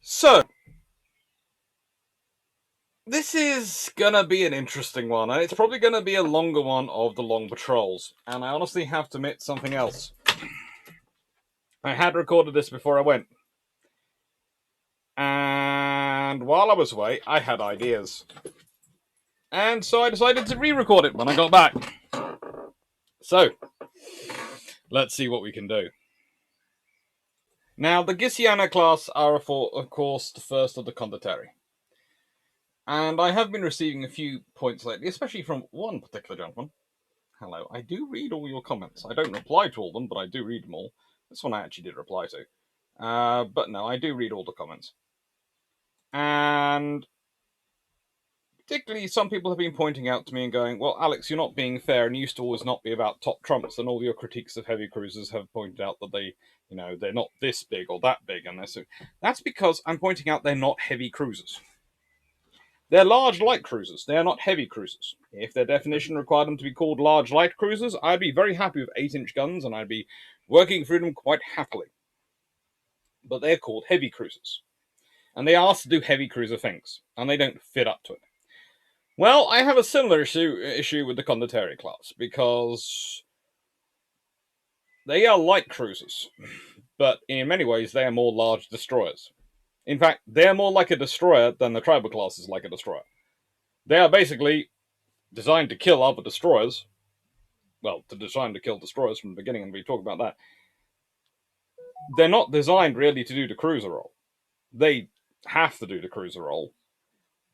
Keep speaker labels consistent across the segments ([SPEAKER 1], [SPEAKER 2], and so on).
[SPEAKER 1] So, this is gonna be an interesting one, and it's probably gonna be a longer one of the long patrols. And I honestly have to admit something else. I had recorded this before I went, and while I was away, I had ideas. And so I decided to re record it when I got back. So, let's see what we can do. Now, the Giussano Class are, of course, the first of the Condottieri. And I have been receiving a few points lately, especially from one particular gentleman. Hello. I do read all your comments. I don't reply to all of them, but I do read them all. This one I actually did reply to. But no, I do read all the comments. And particularly, some people have been pointing out to me and going, well, Alex, you're not being fair, and you used to always not be about top trumps, and all your critiques of heavy cruisers have pointed out that they're not this big or that big. And that's because I'm pointing out they're not heavy cruisers. They're large light cruisers. They are not heavy cruisers. If their definition required them to be called large light cruisers, I'd be very happy with 8-inch guns and I'd be working through them quite happily. But they're called heavy cruisers. And they ask to do heavy cruiser things, and they don't fit up to it. Well, I have a similar issue with the Condottieri class, because they are light cruisers, but in many ways they are more large destroyers. In fact, they are more like a destroyer than the tribal class is like a destroyer. They are basically designed to kill other destroyers. Well, designed to kill destroyers from the beginning, and we talk about that. They're not designed really to do the cruiser role. They have to do the cruiser role,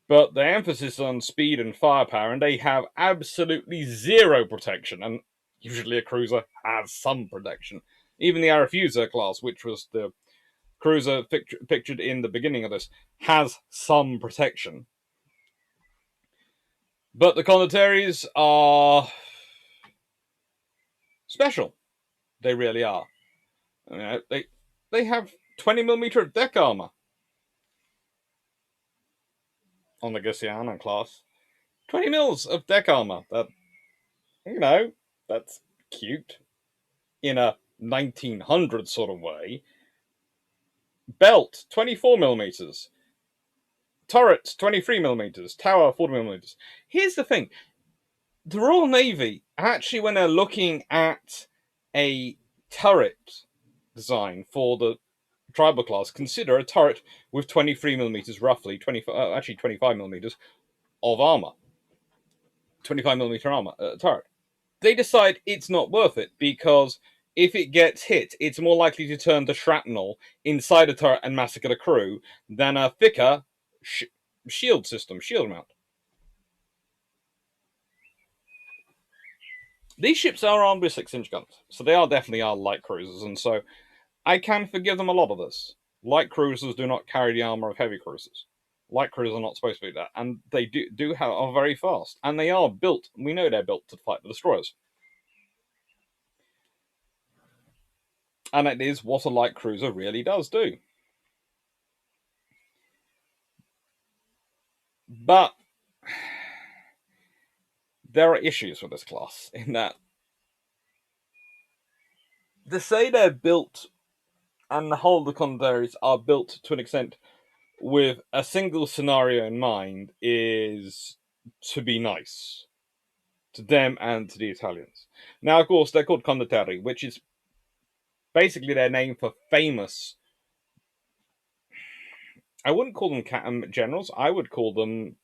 [SPEAKER 1] but the emphasis on speed and firepower, and they have absolutely zero protection, and usually a cruiser has some protection. Even the Arefuser class, which was the cruiser pictured in the beginning of this, has some protection. But the Condottieris are special. They really are. They have 20mm of deck armor on the Giussano class. 20 mils of deck armor. That's cute in a 1900 sort of way. Belt, 24mm. Turrets, 23mm. Tower, 40mm. Here's the thing. The Royal Navy, actually, when they're looking at a turret design for the tribal class, consider a turret with 23mm roughly, 25mm of armor. 25mm armor turret. They decide it's not worth it because if it gets hit, it's more likely to turn to shrapnel inside a turret and massacre the crew than a thicker shield mount. These ships are armed with 6-inch guns, so they definitely are light cruisers, and so I can forgive them a lot of this. Light cruisers do not carry the armor of heavy cruisers. Light cruisers are not supposed to be that, and they are very fast, and they are built. We know they're built to fight the destroyers. And it is what a light cruiser really does do. But there are issues with this class in that to say they're built and the whole of the Condottieri are built to an extent with a single scenario in mind is to be nice to them and to the Italians. Now, of course, they're called Condottieri, which is basically their name for famous. I wouldn't call them generals. I would call them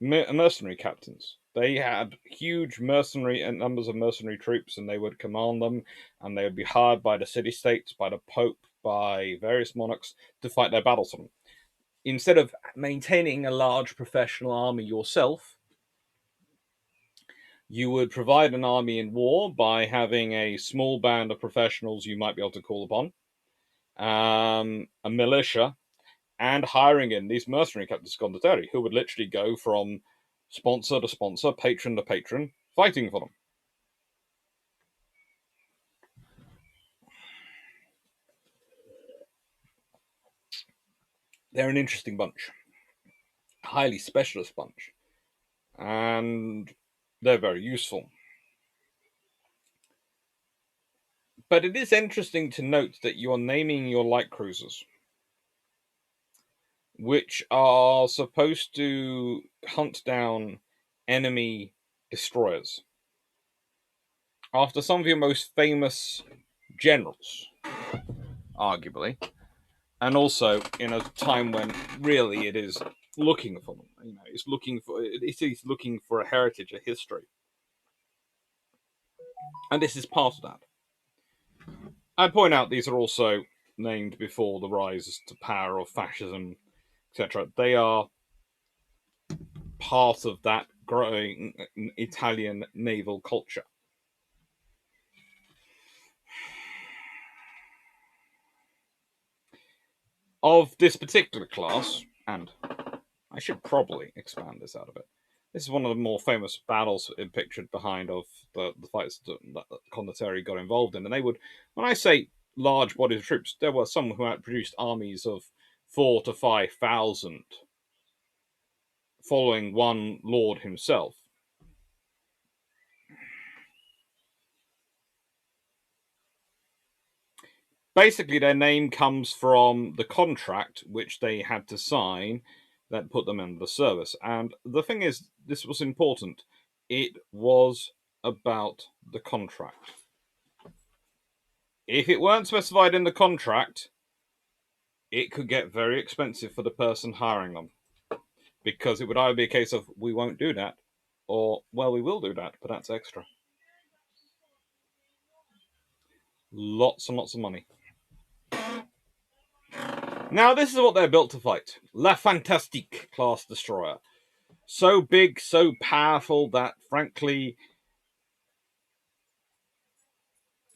[SPEAKER 1] mercenary captains. They had huge numbers of mercenary troops, and they would command them, and they would be hired by the city-states, by the Pope, by various monarchs to fight their battles on them. Instead of maintaining a large professional army yourself, you would provide an army in war by having a small band of professionals you might be able to call upon, a militia, and hiring in these mercenary captains, Condottieri, who would literally go from sponsor to sponsor, patron to patron, fighting for them. They're an interesting bunch, highly specialist bunch, and they're very useful. But it is interesting to note that you are naming your light cruisers which are supposed to hunt down enemy destroyers. After some of your most famous generals, arguably, and also in a time when really it is looking for them. It is looking for a heritage, a history, and this is part of that. I'd point out these are also named before the rise to power of fascism, etc. They are part of that growing Italian naval culture. Of this particular class, and I should probably expand this out a bit. This is one of the more famous battles pictured behind of the fights that Condottieri got involved in. And they would, when I say large bodies of troops, there were some who outproduced armies of 4 to 5,000 following one lord himself. Basically, their name comes from the contract which they had to sign that put them in the service. And the thing is, this was important. It was about the contract. If it weren't specified in the contract, it could get very expensive for the person hiring them. Because it would either be a case of, we won't do that, or, well, we will do that, but that's extra. Lots and lots of money. Now, this is what they're built to fight. La Fantastique class destroyer. So big, so powerful that, frankly,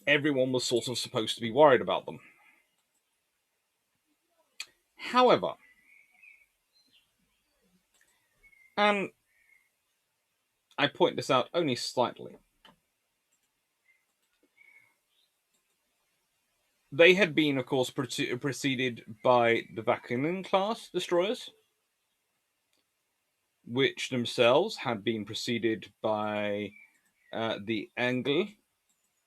[SPEAKER 1] everyone was sort of supposed to be worried about them. However, and I point this out only slightly, they had been, of course, preceded by the Vakinen class destroyers, which themselves had been preceded by the Angle,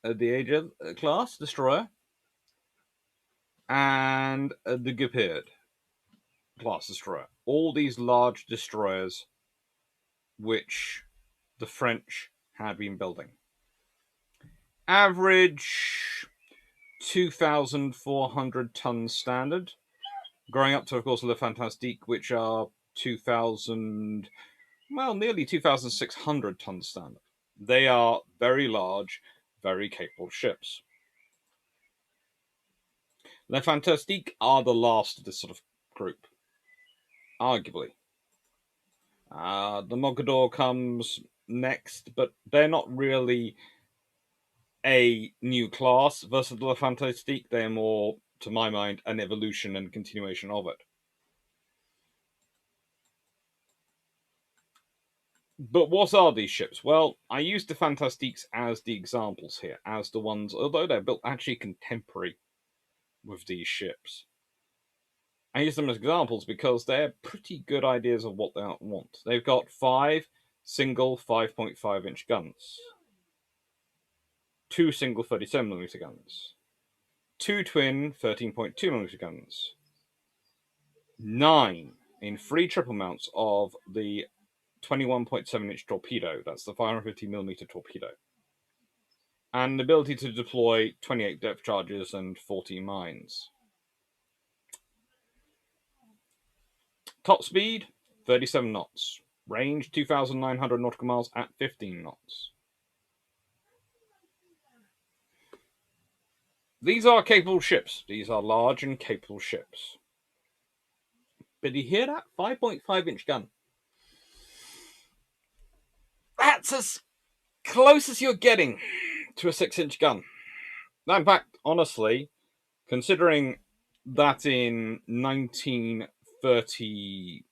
[SPEAKER 1] the Aegir class destroyer, and the Gepard class destroyer. All these large destroyers which the French had been building. Average 2,400 tons standard, growing up to, of course, Le Fantastique, which are 2,000, well, nearly 2,600 tons standard. They are very large, very capable ships. Le Fantastique are the last of this sort of group, arguably. The Mogador comes next, but they're not really a new class versus the Le Fantastique. They're more, to my mind, an evolution and continuation of it. But what are these ships? Well, I use the Fantastiques as the examples here, as the ones, although they're built actually contemporary with these ships. I use them as examples because they're pretty good ideas of what they want. They've got 5 single 5.5-inch guns, 2 single 37mm guns, 2 twin 13.2mm guns, 9 in 3 triple mounts of the 21.7-inch torpedo. That's the 550mm torpedo. And the ability to deploy 28 depth charges and 40 mines. Top speed, 37 knots. Range, 2,900 nautical miles at 15 knots. These are capable ships. These are large and capable ships. But you hear that? 5.5-inch gun. That's as close as you're getting to a 6-inch gun. Now, in fact, honestly, considering that in 1930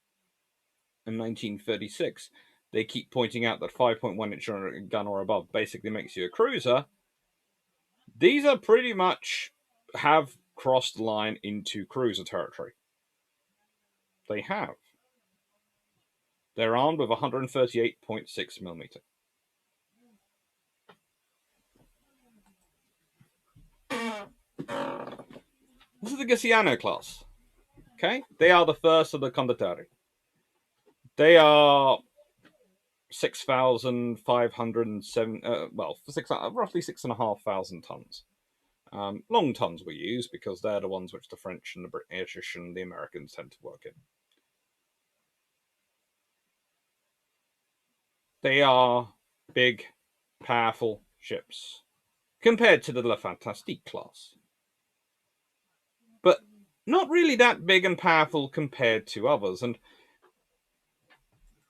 [SPEAKER 1] and 1936, they keep pointing out that 5.1-inch gun or above basically makes you a cruiser, these are pretty much have crossed the line into cruiser territory. They have. They're armed with 138.6mm. This is the Giussano class. Okay, they are the first of the Condottieri. They are 6,507. Roughly 6,500 tons. Long tons were used because they're the ones which the French and the British and the Americans tend to work in. They are big, powerful ships compared to the Le Fantastique class, but not really that big and powerful compared to others. And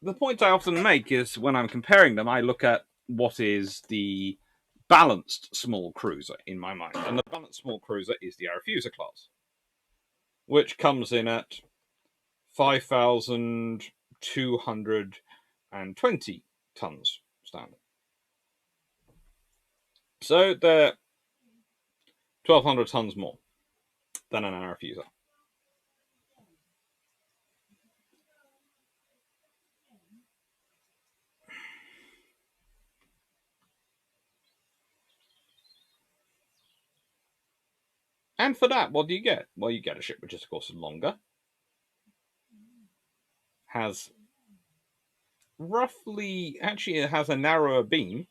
[SPEAKER 1] the point I often make is when I'm comparing them, I look at what is the balanced small cruiser in my mind. And the balanced small cruiser is the Arethusa class, which comes in at 5,220 tons standard. So they're 1,200 tons more than an Arethusa. And for that, what do you get? Well, you get a ship which is, of course, longer, has it has a narrower beam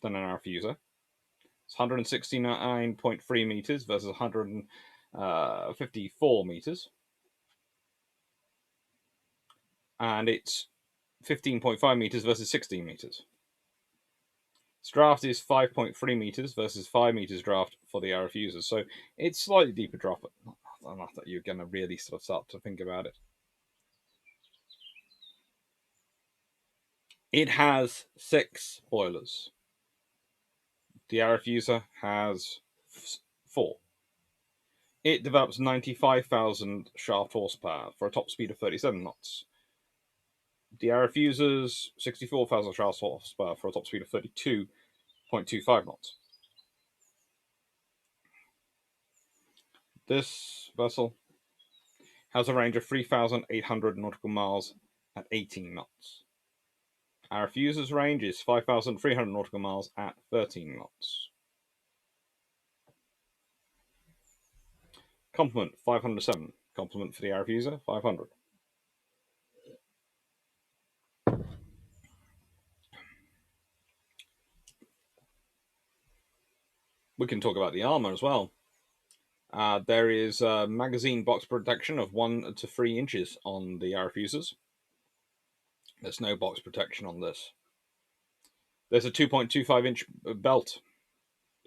[SPEAKER 1] than an Arethusa. It's 169.3 meters versus 154 meters. And it's 15.5 meters versus 16 meters. Its draft is 5.3 meters versus 5 meters draft for the Arethusa. So it's slightly deeper draft, but not that you're going to really sort of start to think about it. It has 6 boilers. The Arethusa has 4. It develops 95,000 shaft horsepower for a top speed of 37 knots. The Arethusa's 64,000 shaft horsepower for a top speed of 32.25 knots. This vessel has a range of 3,800 nautical miles at 18 knots. Arethusa's range is 5,300 nautical miles at 13 knots. Complement 507. Complement for the Arethusa 500. We can talk about the armor as well. There is magazine box protection of 1 to 3 inches on the Arethusas. There's no box protection on this. There's a 2.25 inch belt.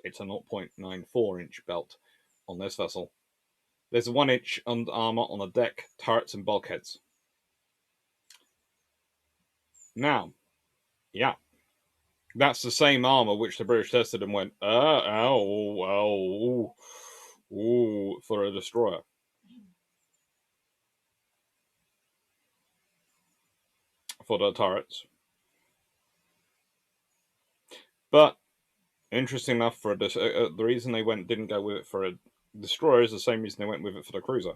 [SPEAKER 1] It's a 0.94 inch belt on this vessel. There's a 1 inch armor on the deck, turrets, and bulkheads. Now, yeah, that's the same armor which the British tested and went, ooh, for a destroyer. For the turrets. But interesting enough, for the reason they didn't go with it for a destroyer is the same reason they went with it for the cruiser.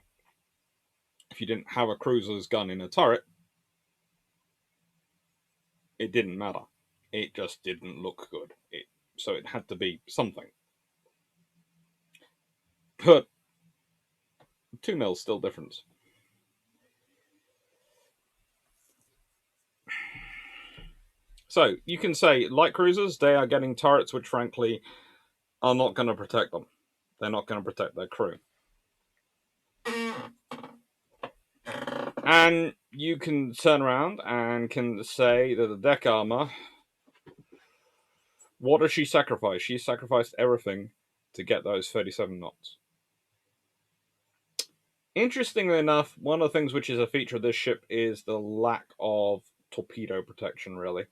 [SPEAKER 1] If you didn't have a cruiser's gun in a turret, it didn't matter. It just didn't look good. So it had to be something. But 2 mils still difference. So you can say light cruisers, they are getting turrets which frankly are not going to protect them. They're not going to protect their crew. And you can turn around and can say that the deck armor, what does she sacrifice? She sacrificed everything to get those 37 knots. Interestingly enough, one of the things which is a feature of this ship is the lack of torpedo protection, really.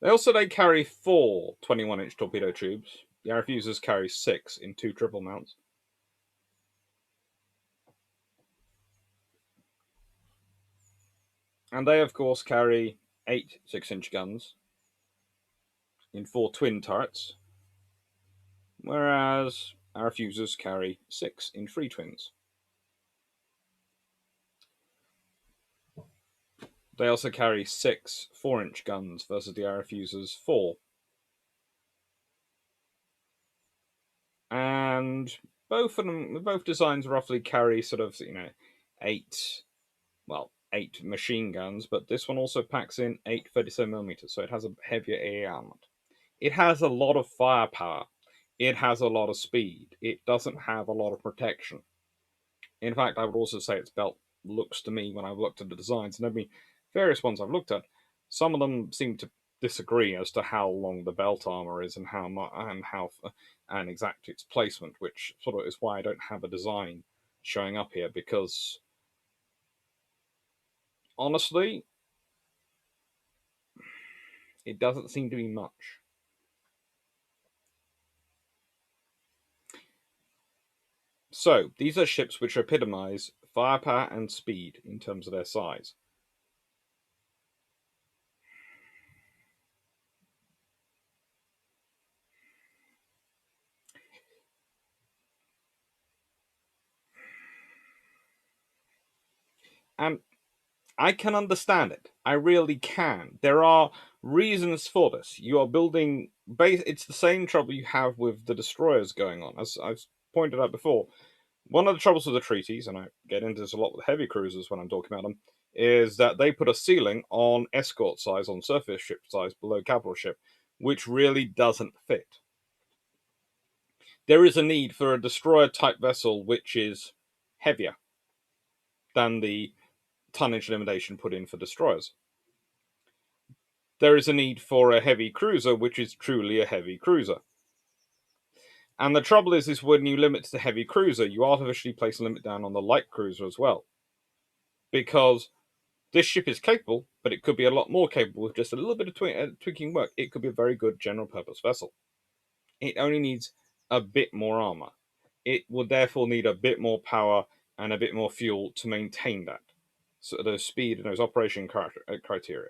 [SPEAKER 1] They carry 4 21-inch torpedo tubes. The Arethusas carry 6 in 2 triple mounts. And they, of course, carry 8 6-inch guns in 4 twin turrets, whereas Arethusas carry 6 in 3 twins. They also carry 6 4-inch guns versus the air fuser's 4. And both designs roughly carry sort of, 8, 8 machine guns, but this one also packs in 8 37mm, so it has a heavier air armament. It has a lot of firepower. It has a lot of speed. It doesn't have a lot of protection. In fact, I would also say its belt looks to me, when I've looked at the designs, and every various ones I've looked at, some of them seem to disagree as to how long the belt armor is and and exact its placement, which sort of is why I don't have a design showing up here, because honestly, it doesn't seem to be much. So, these are ships which epitomize firepower and speed in terms of their size. And I can understand it. I really can. There are reasons for this. You are building base. It's the same trouble you have with the destroyers going on, as I've pointed out before. One of the troubles with the treaties, and I get into this a lot with heavy cruisers when I'm talking about them, is that they put a ceiling on escort size, on surface ship size below capital ship, which really doesn't fit. There is a need for a destroyer type vessel which is heavier than the tonnage limitation put in for destroyers. There is a need for a heavy cruiser which is truly a heavy cruiser. And the trouble is when you limit to heavy cruiser, you artificially place a limit down on the light cruiser as well. Because this ship is capable, but it could be a lot more capable with just a little bit of tweaking work. It could be a very good general purpose vessel. It only needs a bit more armor. It would therefore need a bit more power and a bit more fuel to maintain that. So those speed and those operation criteria.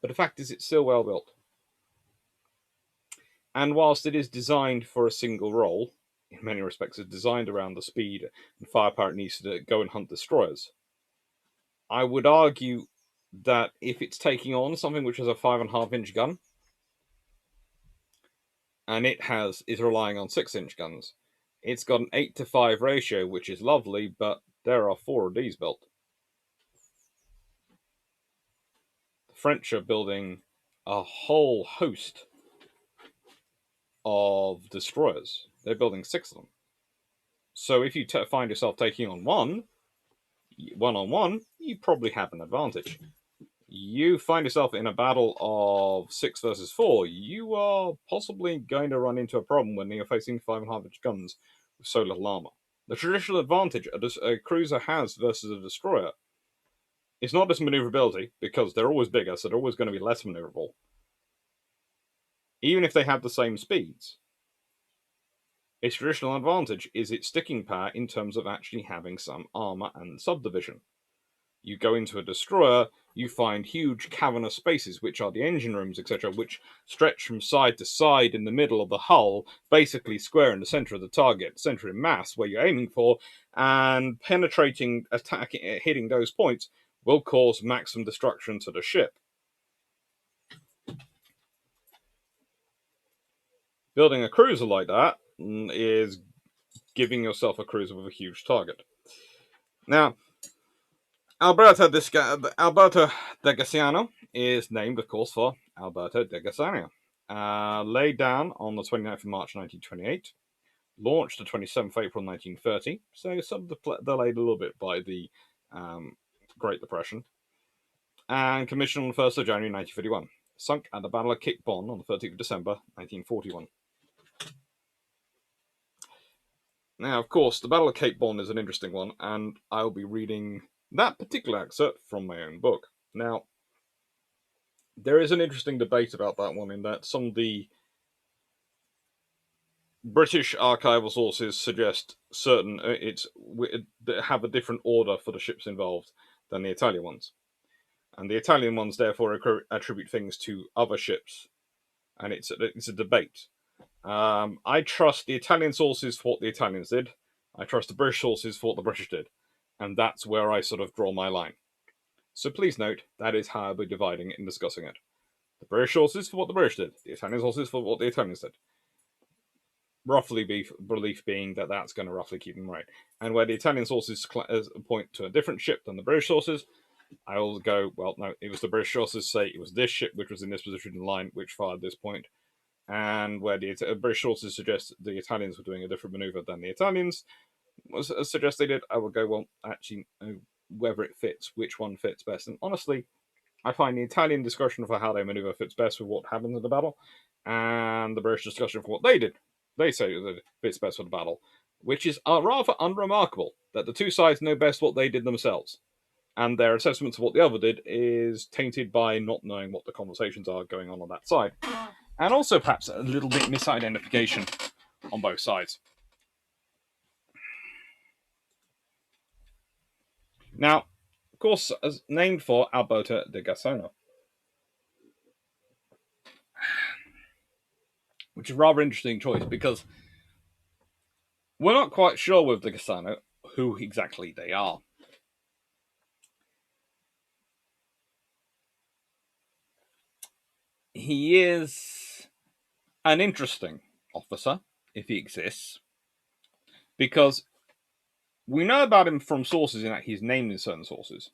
[SPEAKER 1] But the fact is, it's still well built. And whilst it is designed for a single role, in many respects, it's designed around the speed and firepower it needs to go and hunt destroyers. I would argue that if it's taking on something which has a 5.5-inch gun, and is relying on 6-inch guns, it's got an 8-to-5 ratio, which is lovely, but there are 4 of these built. The French are building a whole host of destroyers. They're building 6 of them. So if you find yourself taking on one on one, you probably have an advantage. You find yourself in a battle of 6 versus 4, you are possibly going to run into a problem when you're facing 5.5-inch guns with so little armor. The traditional advantage a cruiser has versus a destroyer is not its maneuverability, because they're always bigger, so they're always going to be less maneuverable, even if they have the same speeds. Its traditional advantage is its sticking power in terms of actually having some armor and subdivision. You go into a destroyer, you find huge cavernous spaces, which are the engine rooms, etc., which stretch from side to side in the middle of the hull, basically square in the center of the target, center in mass, where you're aiming for, and penetrating, attacking, hitting those points will cause maximum destruction to the ship. Building a cruiser like that is giving yourself a cruiser with a huge target. Now, Alberto de Giussano is named, of course, for Alberto de Giussano. Laid down on the 29th of March 1928, launched the 27th of April 1930, so sort of delayed a little bit by the Great Depression, and commissioned on the 1st of January 1951. Sunk at the Battle of Cape Bon on the 13th of December 1941. Now, of course, the Battle of Cape Bon is an interesting one, and I'll be reading that particular excerpt from my own book. Now, there is an interesting debate about that one, in that some of the British archival sources suggest certain have a different order for the ships involved than the Italian ones, and the Italian ones therefore attribute things to other ships, and it's a debate. I trust the Italian sources for what the Italians did. I trust the British sources for what the British did. And that's where I sort of draw my line. So please note, that is how I'll be dividing it and discussing it. The British sources for what the British did, the Italian sources for what the Italians did. Roughly belief being that that's going to roughly keep them right. And where the Italian sources point to a different ship than the British sources, I will go, well, no, it was the British sources say it was this ship which was in this position in line which fired this point. And where the British sources suggest the Italians were doing a different maneuver than the Italians suggest they did, I will go, well, actually, whether it fits, which one fits best. And honestly, I find the Italian discussion for how they maneuver fits best with what happens in the battle, and the British discussion for what they did. They say that it fits best for the battle, which is rather unremarkable, that the two sides know best what they did themselves, and their assessments of what the other did is tainted by not knowing what the conversations are going on that side. And also perhaps a little bit misidentification on both sides. Now, of course, as named for Alberto de Giussano, which is a rather interesting choice because we're not quite sure with de Giussano who exactly they are. He is an interesting officer, if he exists, because we know about him from sources in that he's named in certain sources.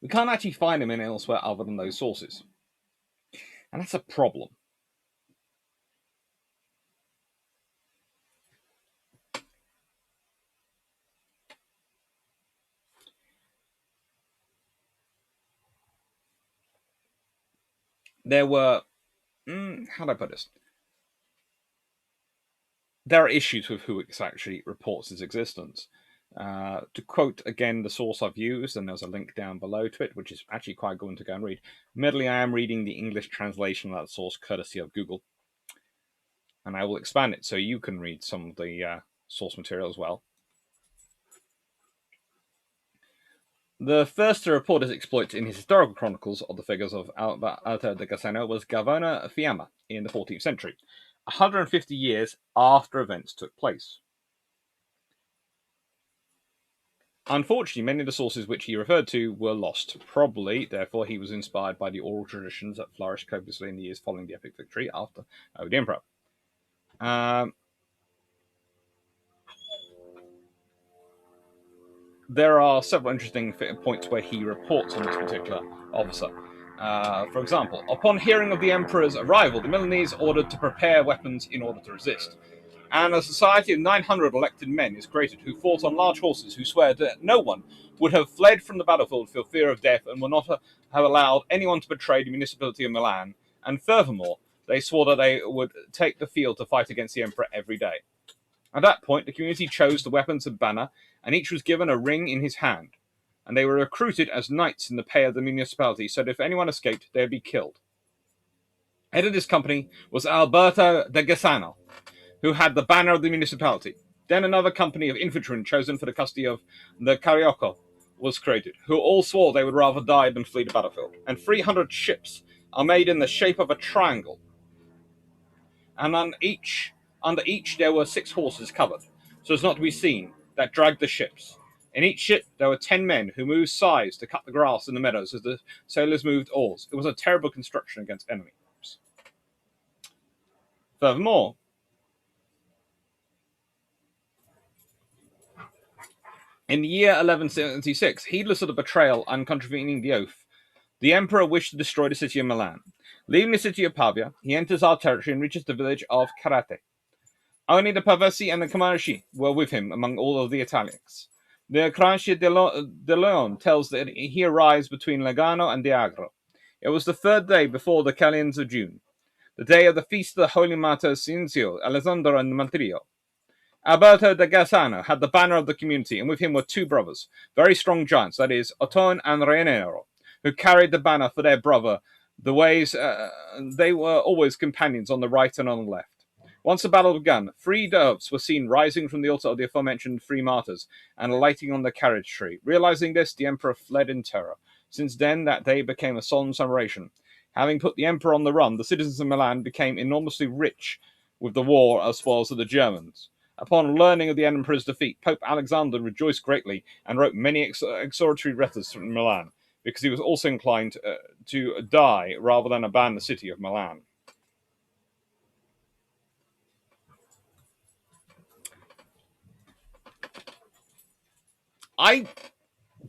[SPEAKER 1] We can't actually find him in elsewhere other than those sources. And that's a problem. There were, how do I put this? There are issues with who actually reports his existence. To quote again the source I've used, and there's a link down below to it, which is actually quite good to go and read. Admittedly, I am reading the English translation of that source, courtesy of Google, and I will expand it so you can read some of the source material as well. The first to report his exploits in his historical chronicles of the figures of Alberto de Giussano was Governor Fiamma in the 14th century, 150 years after events took place. Unfortunately, many of the sources which he referred to were lost. Probably, therefore, he was inspired by the oral traditions that flourished copiously in the years following the epic victory over the emperor. There are several interesting points where he reports on this particular officer. For example, upon hearing of the emperor's arrival, the Milanese ordered to prepare weapons in order to resist. And a society of 900 elected men is created who fought on large horses, who swear that no one would have fled from the battlefield for fear of death and would not have allowed anyone to betray the municipality of Milan. And furthermore, they swore that they would take the field to fight against the emperor every day. At that point, the community chose the weapons and banner, and each was given a ring in his hand. And they were recruited as knights in the pay of the municipality, so that if anyone escaped, they would be killed. Head of this company was Alberto de Giussano, who had the banner of the municipality. Then another company of infantrymen chosen for the custody of the Carioco was created, who all swore they would rather die than flee the battlefield. And 300 ships are made in the shape of a triangle. And under each there were 6 horses covered, so as not to be seen, that dragged the ships. In each ship there were 10 men who moved scythes to cut the grass in the meadows as the sailors moved oars. It was a terrible construction against enemies. Furthermore, in the year 1176, heedless of the betrayal and contravening the oath, the emperor wished to destroy the city of Milan. Leaving the city of Pavia, he enters our territory and reaches the village of Clarke. Only the Pavesi and the Comanche were with him among all of the Italics. The Cranche de Leon tells that he arrives between Lugano and Diagro. It was the 3rd day before the Calends of June, the day of the feast of the Holy Martyrs Cinzio, Alessandro, and Matrio. Alberto de Giussano had the banner of the community, and with him were 2 brothers, very strong giants, that is, Ottone and Raniero, who carried the banner for their brother. They were always companions on the right and on the left. Once the battle began, 3 doves were seen rising from the altar of the aforementioned 3 martyrs and alighting on the carriage tree. Realizing this, the emperor fled in terror. Since then, that day became a solemn celebration. Having put the emperor on the run, the citizens of Milan became enormously rich with the war as spoils of the Germans. Upon learning of the emperor's defeat, Pope Alexander rejoiced greatly and wrote many exhortatory letters from Milan, because he was also inclined to die rather than abandon the city of Milan. I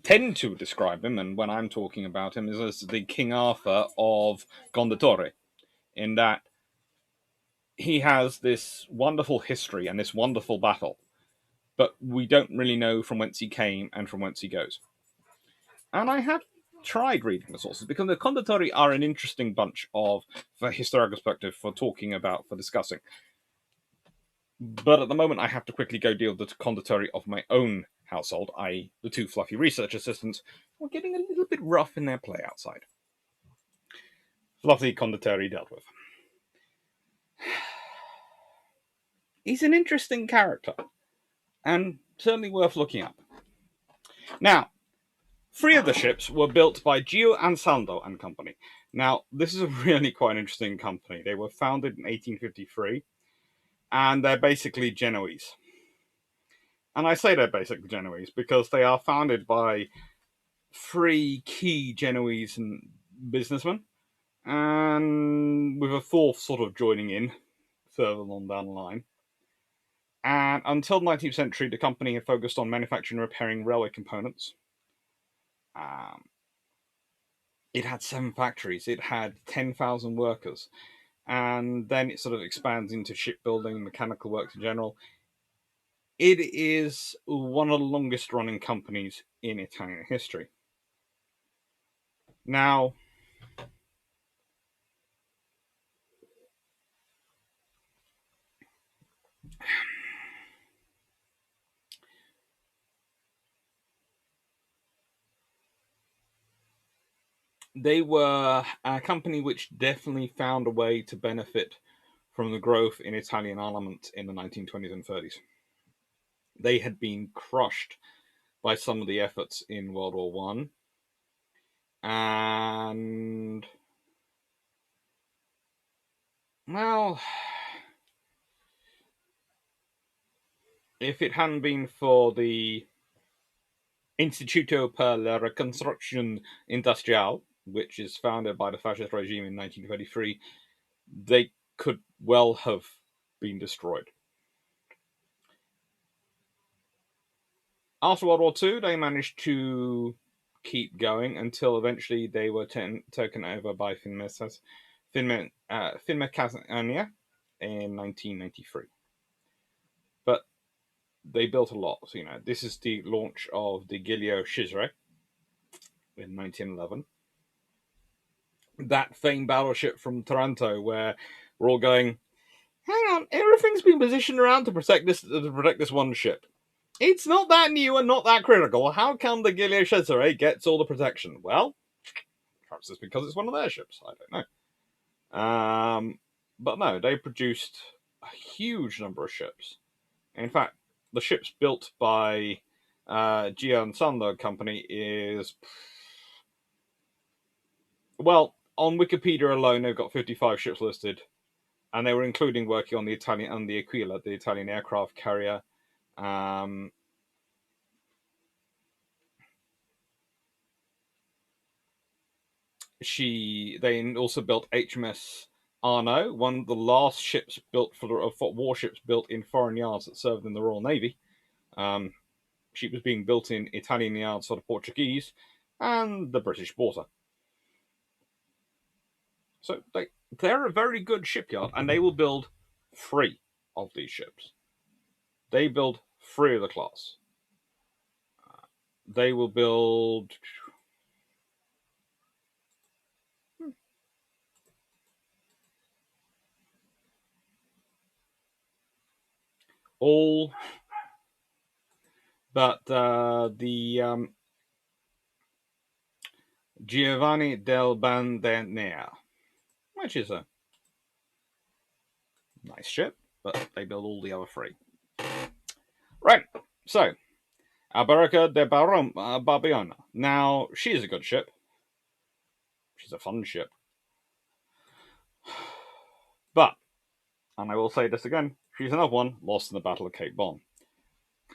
[SPEAKER 1] tend to describe him, and when I'm talking about him, as the King Arthur of Condottieri, in that he has this wonderful history and this wonderful battle, but we don't really know from whence he came and from whence he goes. And I have tried reading the sources because the Condottieri are an interesting bunch of, for historical perspective, for talking about, for discussing. But at the moment, I have to quickly go deal with the Condottieri of my own household, i.e., the two fluffy research assistants, who are getting a little bit rough in their play outside. Fluffy Condottieri dealt with. He's an interesting character, and certainly worth looking up. Now, 3 of the ships were built by Gio Ansaldo and Company. Now, this is a really quite interesting company. They were founded in 1853, and they're basically Genoese. And I say they're basically Genoese because they are founded by 3 key Genoese businessmen, and with a 4th sort of joining in further on down the line. And until the 19th century, the company had focused on manufacturing and repairing railway components. It had 7 factories. It had 10,000 workers. And then it sort of expands into shipbuilding, mechanical works in general. It is one of the longest running companies in Italian history. Now, they were a company which definitely found a way to benefit from the growth in Italian armament in the 1920s and 30s. They had been crushed by some of the efforts in World War One, and well, if it hadn't been for the Istituto per la Ricostruzione Industriale, which is founded by the fascist regime in 1923, they could well have been destroyed. After World War II, they managed to keep going until eventually they were taken over by Finmeccanica in 1993. But they built a lot. So, this is the launch of the Giglio Cesare in 1911. That famed battleship from Taranto, where we're all going, hang on, everything's been positioned around to protect this one ship. It's not that new and not that critical. How come the Giglio Cesare gets all the protection? Well, perhaps it's because it's one of their ships. I don't know. But no, they produced a huge number of ships. In fact, the ships built by Giussano Company is, well, on Wikipedia alone, they've got 55 ships listed, and they were including working on the Italian and the Aquila, the Italian aircraft carrier. They also built HMS Arno, one of the last ships built for warships built in foreign yards that served in the Royal Navy. She was being built in Italian yards for the Portuguese and the British bought her. So they're a very good shipyard, and they will build 3 of these ships. They build 3 of the class. They will build all but the Giovanni del Bandernera, which is a nice ship, but they build all the other 3. Right, so Alberica de Barbiona. Now, she is a good ship. She's a fun ship. But, and I will say this again, She's another one lost in the Battle of Cape Bon.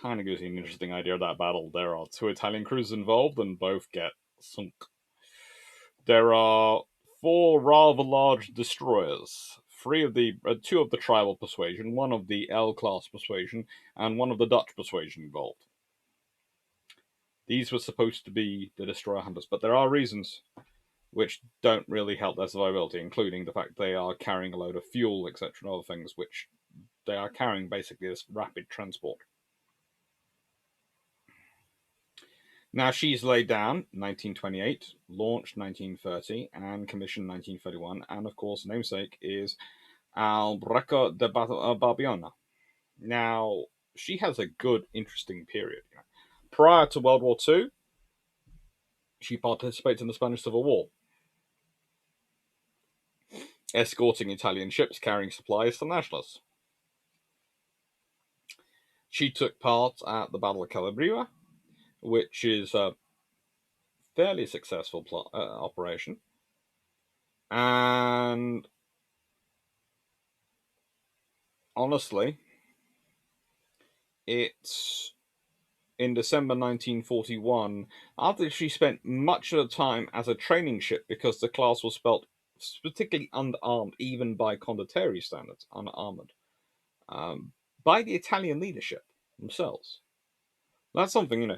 [SPEAKER 1] Kind of gives you an interesting idea of that battle. There are two Italian cruisers involved, and both get sunk. There are four rather large destroyers. Two of the tribal persuasion, one of the L class persuasion, and one of the Dutch persuasion involved. These were supposed to be the destroyer hunters, but there are reasons which don't really help their survivability, including the fact they are carrying a load of fuel, etc., and other things, which they are carrying basically this rapid transport. Now she's laid down 1928, launched 1930, and commissioned 1931, and of course, namesake is Albrecht de Barbiona. Now, she has a good, interesting period. Prior to World War II, she participates in the Spanish Civil War, escorting Italian ships carrying supplies to nationalists. She took part at the Battle of Calabria, which is a fairly successful operation. And honestly, it's in December 1941, after she spent much of the time as a training ship because the class was felt particularly underarmed, even by Condottieri standards, unarmored, by the Italian leadership themselves. That's something,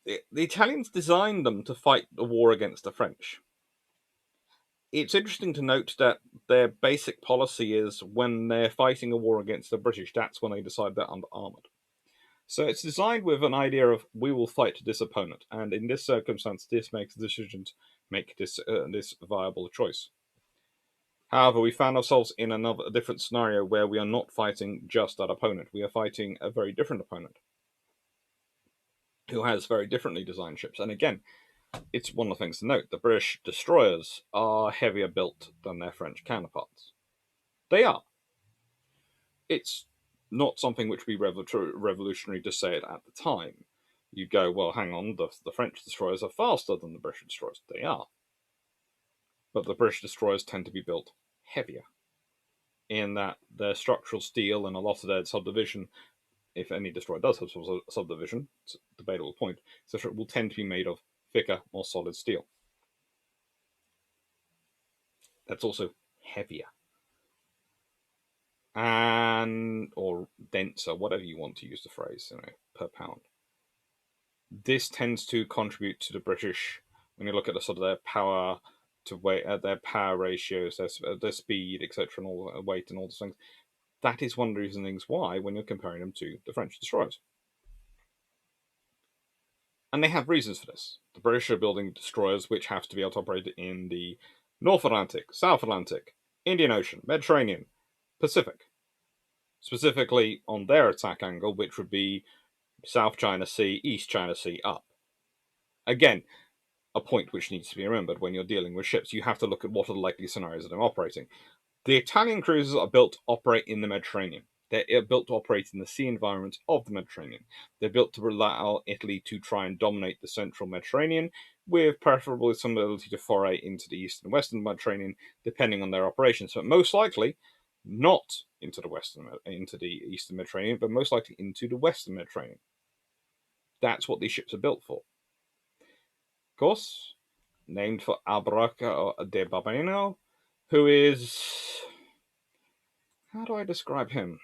[SPEAKER 1] the Italians designed them to fight the war against the French. It's interesting to note that their basic policy is when they're fighting a war against the British, that's when they decide they're underarmored. So it's designed with an idea of we will fight this opponent, and in this circumstance, this makes the decision to make this viable choice. However, we found ourselves in a different scenario where we are not fighting just that opponent. We are fighting a very different opponent who has very differently designed ships. And again, it's one of the things to note: the British destroyers are heavier built than their French counterparts. They are. It's not something which would be revolutionary to say it at the time. You go, well, hang on, the French destroyers are faster than the British destroyers. They are. But the British destroyers tend to be built heavier, in that their structural steel and a lot of their subdivision, if any destroyer does have subdivision, it's a debatable point, etc., will tend to be made of thicker, more solid steel. That's also heavier. And, or denser, whatever you want to use the phrase, per pound. This tends to contribute to the British, when you look at the sort of their power to weight, their power ratios, their speed, etc., and all weight and all those things. That is one of the reasons why, when you're comparing them to the French destroyers. And they have reasons for this. The British are building destroyers which have to be able to operate in the North Atlantic, South Atlantic, Indian Ocean, Mediterranean, Pacific. Specifically on their attack angle, which would be South China Sea, East China Sea, up. Again, a point which needs to be remembered when you're dealing with ships. You have to look at what are the likely scenarios that I'm operating. The Italian cruisers are built to operate in the Mediterranean. They're built to operate in the sea environment of the Mediterranean. They're built to allow Italy to try and dominate the central Mediterranean, with preferably some ability to foray into the eastern and western Mediterranean, depending on their operations. But most likely, not into the eastern Mediterranean, but most likely into the western Mediterranean. That's what these ships are built for. Of course, named for Albrecht de Barbiano, who is, how do I describe him?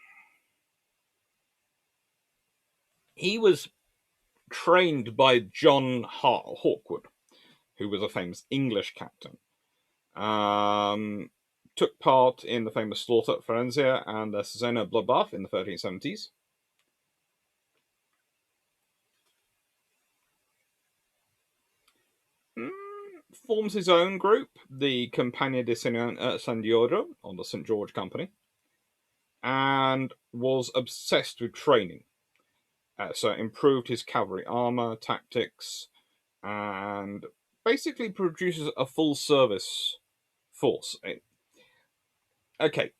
[SPEAKER 1] He was trained by John Hawkwood, who was a famous English captain. Took part in the famous slaughter at Firenze and the Cesena bloodbath in the 1370s. Forms his own group, the Compagnia di San Giorgio, or the St. George Company, and was obsessed with training. So improved his cavalry armor, tactics, and basically produces a full service force. Okay.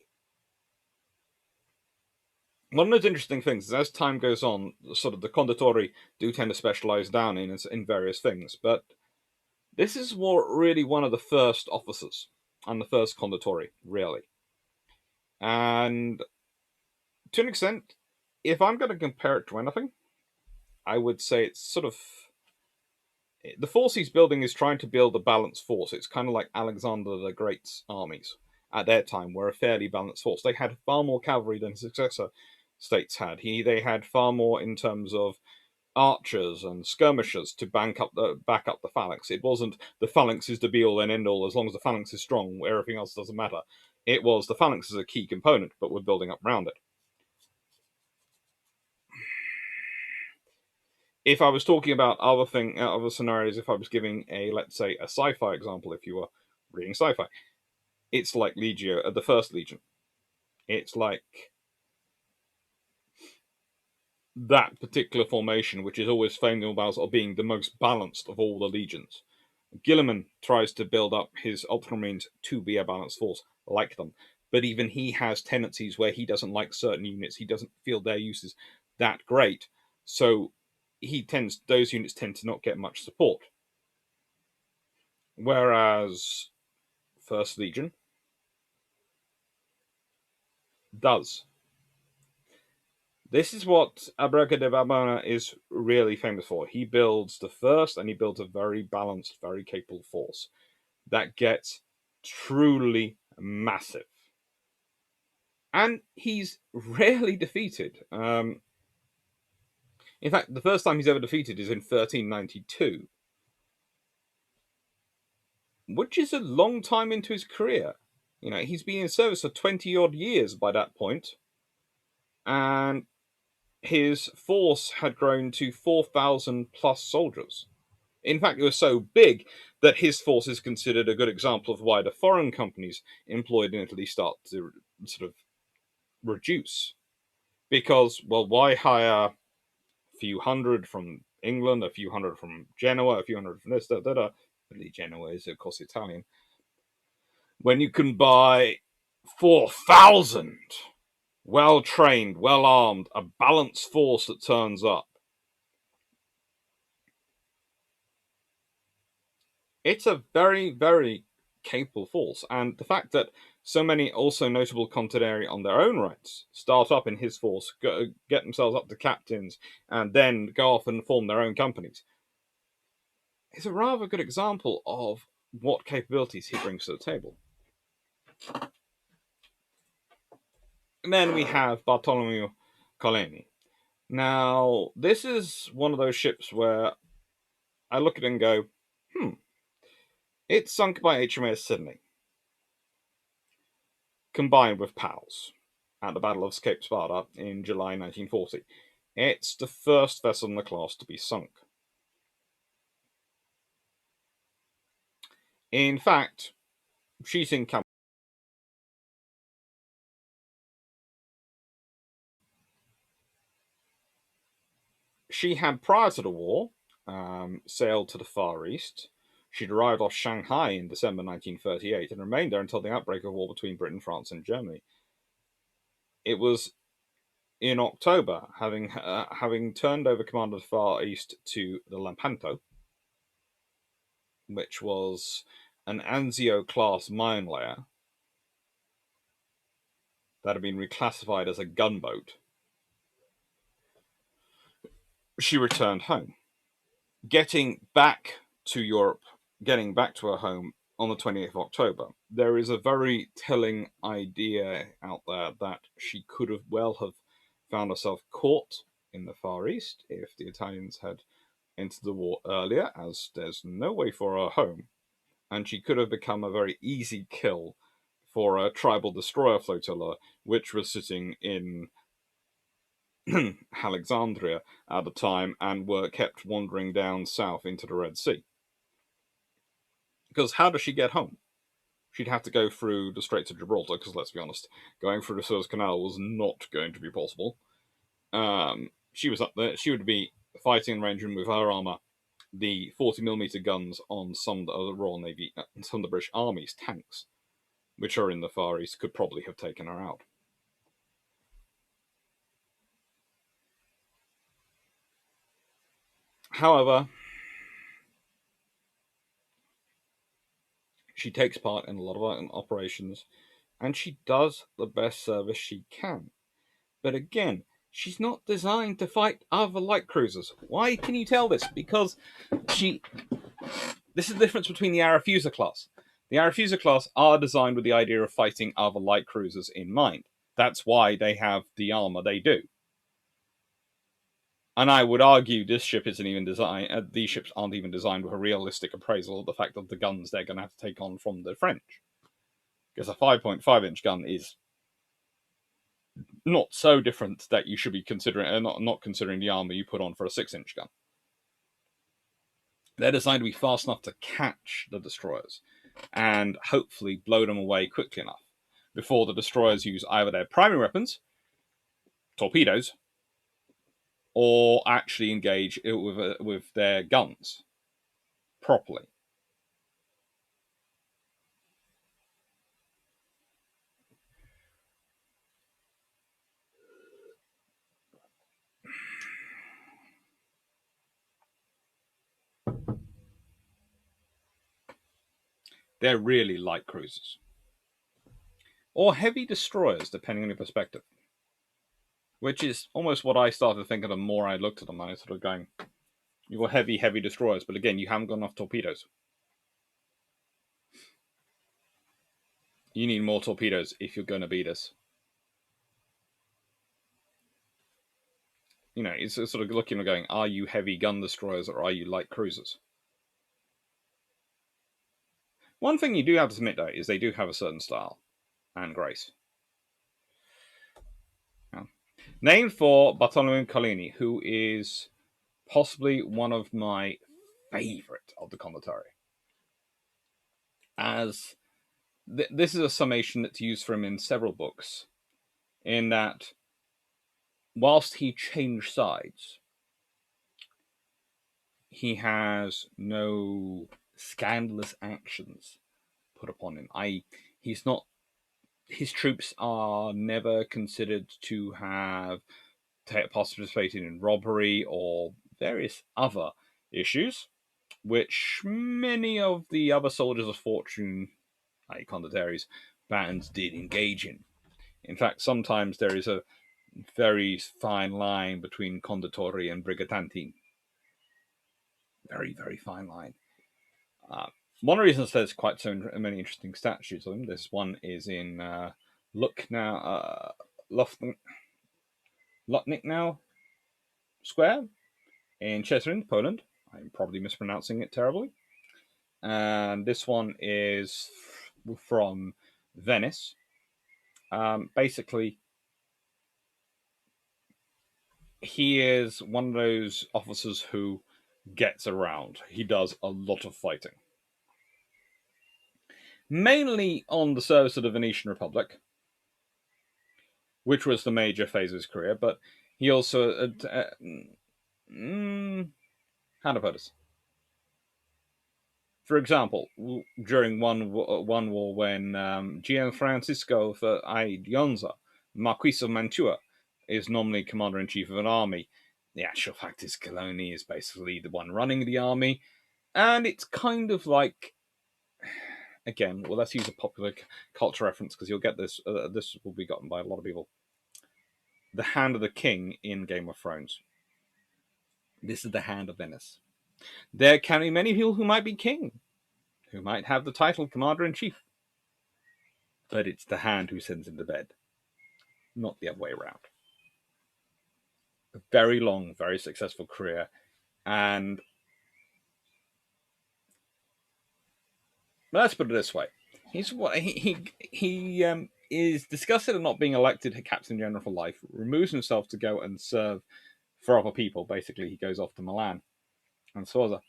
[SPEAKER 1] One of those interesting things is as time goes on, sort of the Condottieri do tend to specialize down in various things, but this is really one of the first officers and the first Condottieri, really. And To an extent, if I'm going to compare it to anything, I would say it's sort of the force he's building is trying to build a balanced force. It's kind of like Alexander the Great's armies at their time were a fairly balanced force. They had far more cavalry than successor states had. They had far more in terms of archers and skirmishers to back up the phalanx. It wasn't the phalanx is the be all and end all. As long as the phalanx is strong, everything else doesn't matter. It was the phalanx is a key component, but we're building up around it. If I was talking about other scenarios, if I was giving a, let's say, a sci-fi example, if you were reading sci-fi, it's like Legio, the First Legion. It's like that particular formation, which is always famed of being the most balanced of all the legions. Gilliman tries to build up his Ultramarines to be a balanced force, like them, but even he has tendencies where he doesn't like certain units. He doesn't feel their use is that great, so those units tend to not get much support. Whereas First Legion does. This is what Abraca de Babona is really famous for. He builds the first, and he builds a very balanced, very capable force that gets truly massive. And he's rarely defeated. In fact, the first time he's ever defeated is in 1392, which is a long time into his career. You know, he's been in service for 20 odd years by that point, and his force had grown to 4,000 plus soldiers. In fact, it was so big that his force is considered a good example of why the foreign companies employed in Italy start to sort of reduce. Because, well, why hire a few hundred from England, a few hundred from Genoa, a few hundred from this, da, da, da. Genoa is, of course, Italian. When you can buy 4,000 well trained, well armed, a balanced force that turns up. It's a very, very capable force. And the fact that so many also notable Condottieri on their own rights start up in his force, get themselves up to captains, and then go off and form their own companies is a rather good example of what capabilities he brings to the table. And then we have Bartolomeo Coleni. Now, this is one of those ships where I look at it and go, it's sunk by HMAS Sydney, combined with PALS at the Battle of Cape Spada in July 1940. It's the first vessel in the class to be sunk. In fact, she's in camp. She had, prior to the war, sailed to the Far East. She'd arrived off Shanghai in December 1938 and remained there until the outbreak of war between Britain, France, and Germany. It was in October, having turned over command of the Far East to the Lampanto, which was an Anzio class mine layer that had been reclassified as a gunboat. She returned home, getting back to Europe, getting back to her home on the 28th of October. There is a very telling idea out there that she could have found herself caught in the Far East if the Italians had entered the war earlier, as there's no way for her home, and she could have become a very easy kill for a tribal destroyer flotilla, which was sitting in Alexandria at the time and were kept wandering down south into the Red Sea. Because how does she get home? She'd have to go through the Straits of Gibraltar, because let's be honest, going through the Suez Canal was not going to be possible. She was up there. She would be fighting and ranging with her armour the 40mm guns on some of the Royal Navy, some of the British Army's tanks, which are in the Far East, could probably have taken her out. However, she takes part in a lot of operations, and she does the best service she can. But again, she's not designed to fight other light cruisers. Why can you tell this? Because she. This is the difference between the Arethusa class. The Arethusa class are designed with the idea of fighting other light cruisers in mind. That's why they have the armor they do. And I would argue this ship isn't even designed. These ships aren't even designed with a realistic appraisal of the fact of the guns they're going to have to take on from the French. Because a 5.5-inch gun is not so different that you should be considering, not considering the armor you put on for a 6-inch gun. They're designed to be fast enough to catch the destroyers and hopefully blow them away quickly enough before the destroyers use either their primary weapons, torpedoes, or actually engage with their guns properly. They're really light cruisers. Or heavy destroyers, depending on your perspective. Which is almost what I started thinking the more I looked at them. I was sort of going, you've got heavy, heavy destroyers, but again, you haven't got enough torpedoes. You need more torpedoes if you're going to beat us. You know, it's sort of looking and going, are you heavy gun destroyers or are you light cruisers? One thing you do have to admit, though, is they do have a certain style and grace. Yeah. Named for Bartolomeo Collini, who is possibly one of my favourite of the Condottieri. As this is a summation that's used for him in several books, in that whilst he changed sides, he has no scandalous actions put upon him. He's not. His troops are never considered to have participated in robbery or various other issues, which many of the other soldiers of fortune, like Condottieri's bands, did engage in. In fact, sometimes there is a very fine line between Condottieri and Briganti. Very, very fine line. One reason there's quite so many interesting statues of him. This one is in Lutnick now Square in Szczecin, Poland. I'm probably mispronouncing it terribly. And this one is from Venice. Basically, he is one of those officers who gets around. He does a lot of fighting. Mainly on the service of the Venetian Republic, which was the major phase of his career, but he also... how to put this? For example, during one war when Gianfrancesco Aidionza, Marquis of Mantua, is normally commander-in-chief of an army, the actual fact is Coloni is basically the one running the army, and it's kind of like... Again, well, let's use a popular culture reference because you'll get this. This will be gotten by a lot of people. The Hand of the King in Game of Thrones. This is the Hand of Venice. There can be many people who might be king, who might have the title Commander-in-Chief. But it's the Hand who sends him to bed, not the other way around. A very long, very successful career, and let's put it this way: he is disgusted at not being elected Captain General for life. Removes himself to go and serve for other people. Basically, he goes off to Milan and Sforza.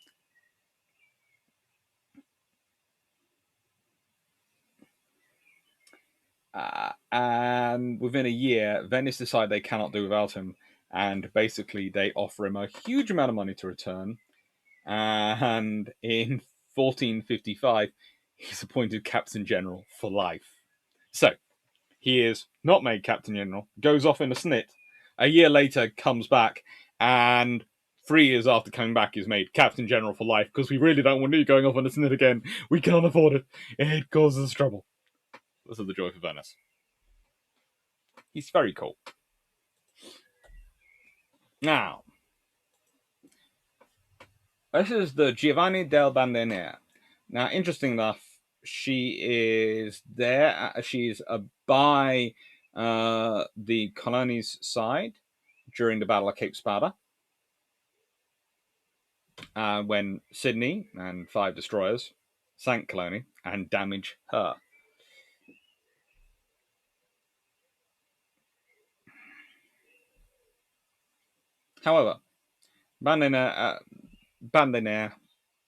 [SPEAKER 1] And within a year, Venice decide they cannot do without him, and basically they offer him a huge amount of money to return. And in 1455, he's appointed Captain General for life. So he is not made Captain General, goes off in a snit. A year later, comes back, and 3 years after coming back, is made Captain General for life because we really don't want you going off on a snit again. We can't afford it. It causes trouble. This is the joy for Venice. He's very cool. Now, this is the Giovanni del Bandiniere. Now, interesting enough, she is there. She's by the colony's side during the Battle of Cape Spada, when Sydney and 5 destroyers sank Colony and damaged her. However, Bandiniere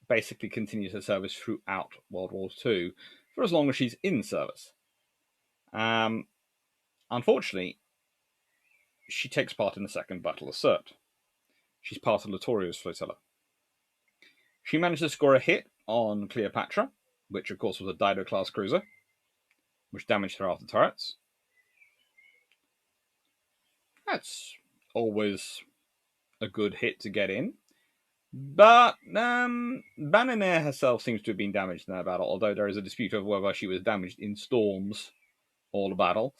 [SPEAKER 1] basically continues her service throughout World War II for as long as she's in service. Um, Unfortunately, she takes part in the Second Battle of Sirte. She's part of Littorio's flotilla. She managed to score a hit on Cleopatra, which of course was a Dido class cruiser, which damaged her after turrets. That's always a good hit to get in. But Bandiniere herself seems to have been damaged in that battle, although there is a dispute over whether she was damaged in storms or the battle.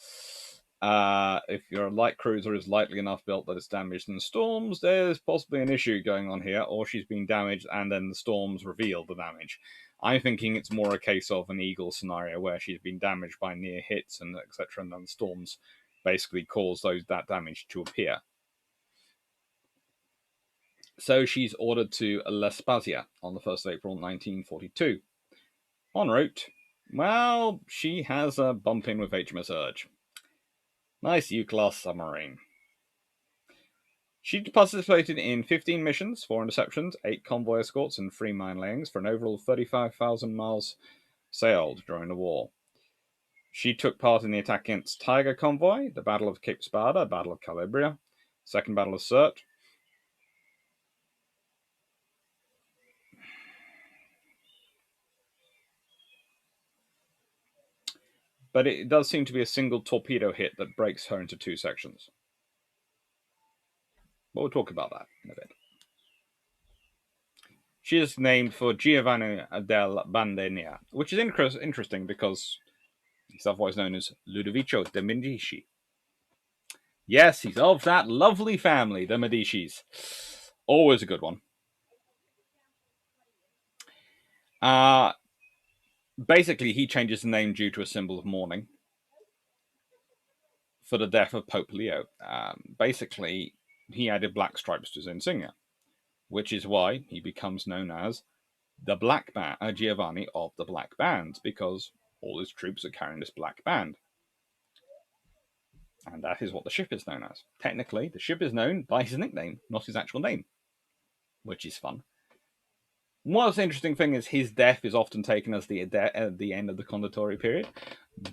[SPEAKER 1] If your light cruiser is lightly enough built that it's damaged in storms, there's possibly an issue going on here, or she's been damaged and then the storms reveal the damage. I'm thinking it's more a case of an Eagle scenario where she's been damaged by near hits and etc., and then the storms basically cause that damage to appear. So she's ordered to La Spezia on the 1st of April 1942. En route, well, she has a bump in with HMS Urge. Nice U-class submarine. She participated in 15 missions, 4 interceptions, 8 convoy escorts, and 3 mine layings for an overall 35,000 miles sailed during the war. She took part in the attack against Tiger Convoy, the Battle of Cape Spada, Battle of Calabria, Second Battle of Sirte. But it does seem to be a single torpedo hit that breaks her into 2 sections. But we'll talk about that in a bit. She is named for Giovanni del Bandiniere, which is interesting because he's otherwise known as Ludovico de' Medici. Yes, he's of that lovely family, the Medicis. Always a good one. Basically, he changes the name due to a symbol of mourning for the death of Pope Leo. Basically, he added black stripes to his insignia, which is why he becomes known as the Black Band, Giovanni of the Black Band, because all his troops are carrying this black band. And that is what the ship is known as. Technically, the ship is known by his nickname, not his actual name, which is fun. One interesting thing is his death is often taken as the end of the Condottieri period,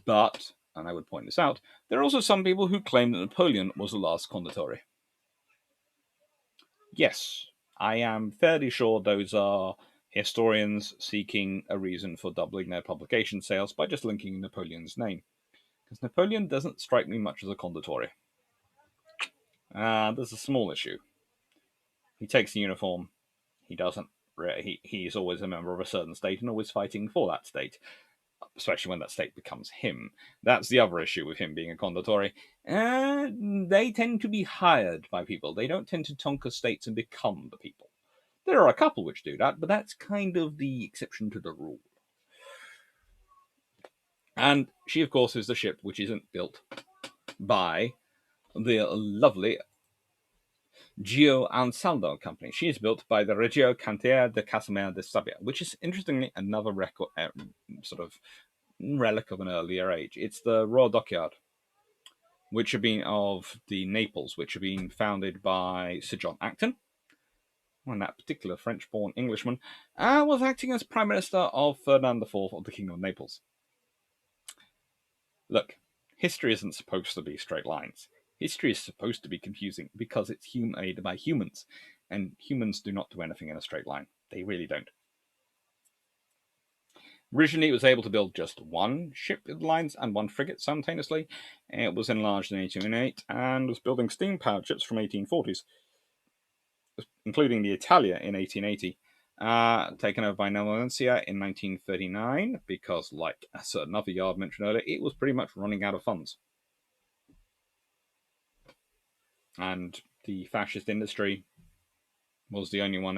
[SPEAKER 1] but, and I would point this out, there are also some people who claim that Napoleon was the last Condottieri. Yes, I am fairly sure those are historians seeking a reason for doubling their publication sales by just linking Napoleon's name. Because Napoleon doesn't strike me much as a Condottieri. There's a small issue. He takes the uniform. He doesn't. He's always a member of a certain state and always fighting for that state, especially when that state becomes him. That's the other issue with him being a Condottieri. They tend to be hired by people. They don't tend to conquer states and become the people. There are a couple which do that, but that's kind of the exception to the rule. And she, of course, is the ship which isn't built by the lovely Gio Ansaldo company. She is built by the Regia Cantiere de Casimir de Stabia, which is interestingly another record, sort of relic of an earlier age. It's the Royal Dockyard, which have been of the Naples, which have been founded by Sir John Acton, when that particular French-born Englishman was acting as Prime Minister of Ferdinand IV of the Kingdom of Naples. Look, history isn't supposed to be straight lines. History is supposed to be confusing because it's made by humans, and humans do not do anything in a straight line. They really don't. Originally, it was able to build just one ship with lines and one frigate simultaneously. It was enlarged in 1808 and was building steam-powered ships from 1840s, including the Italia in 1880. Taken over by Valencia in 1939 because, like a certain other yard mentioned earlier, it was pretty much running out of funds. And the fascist industry was the only one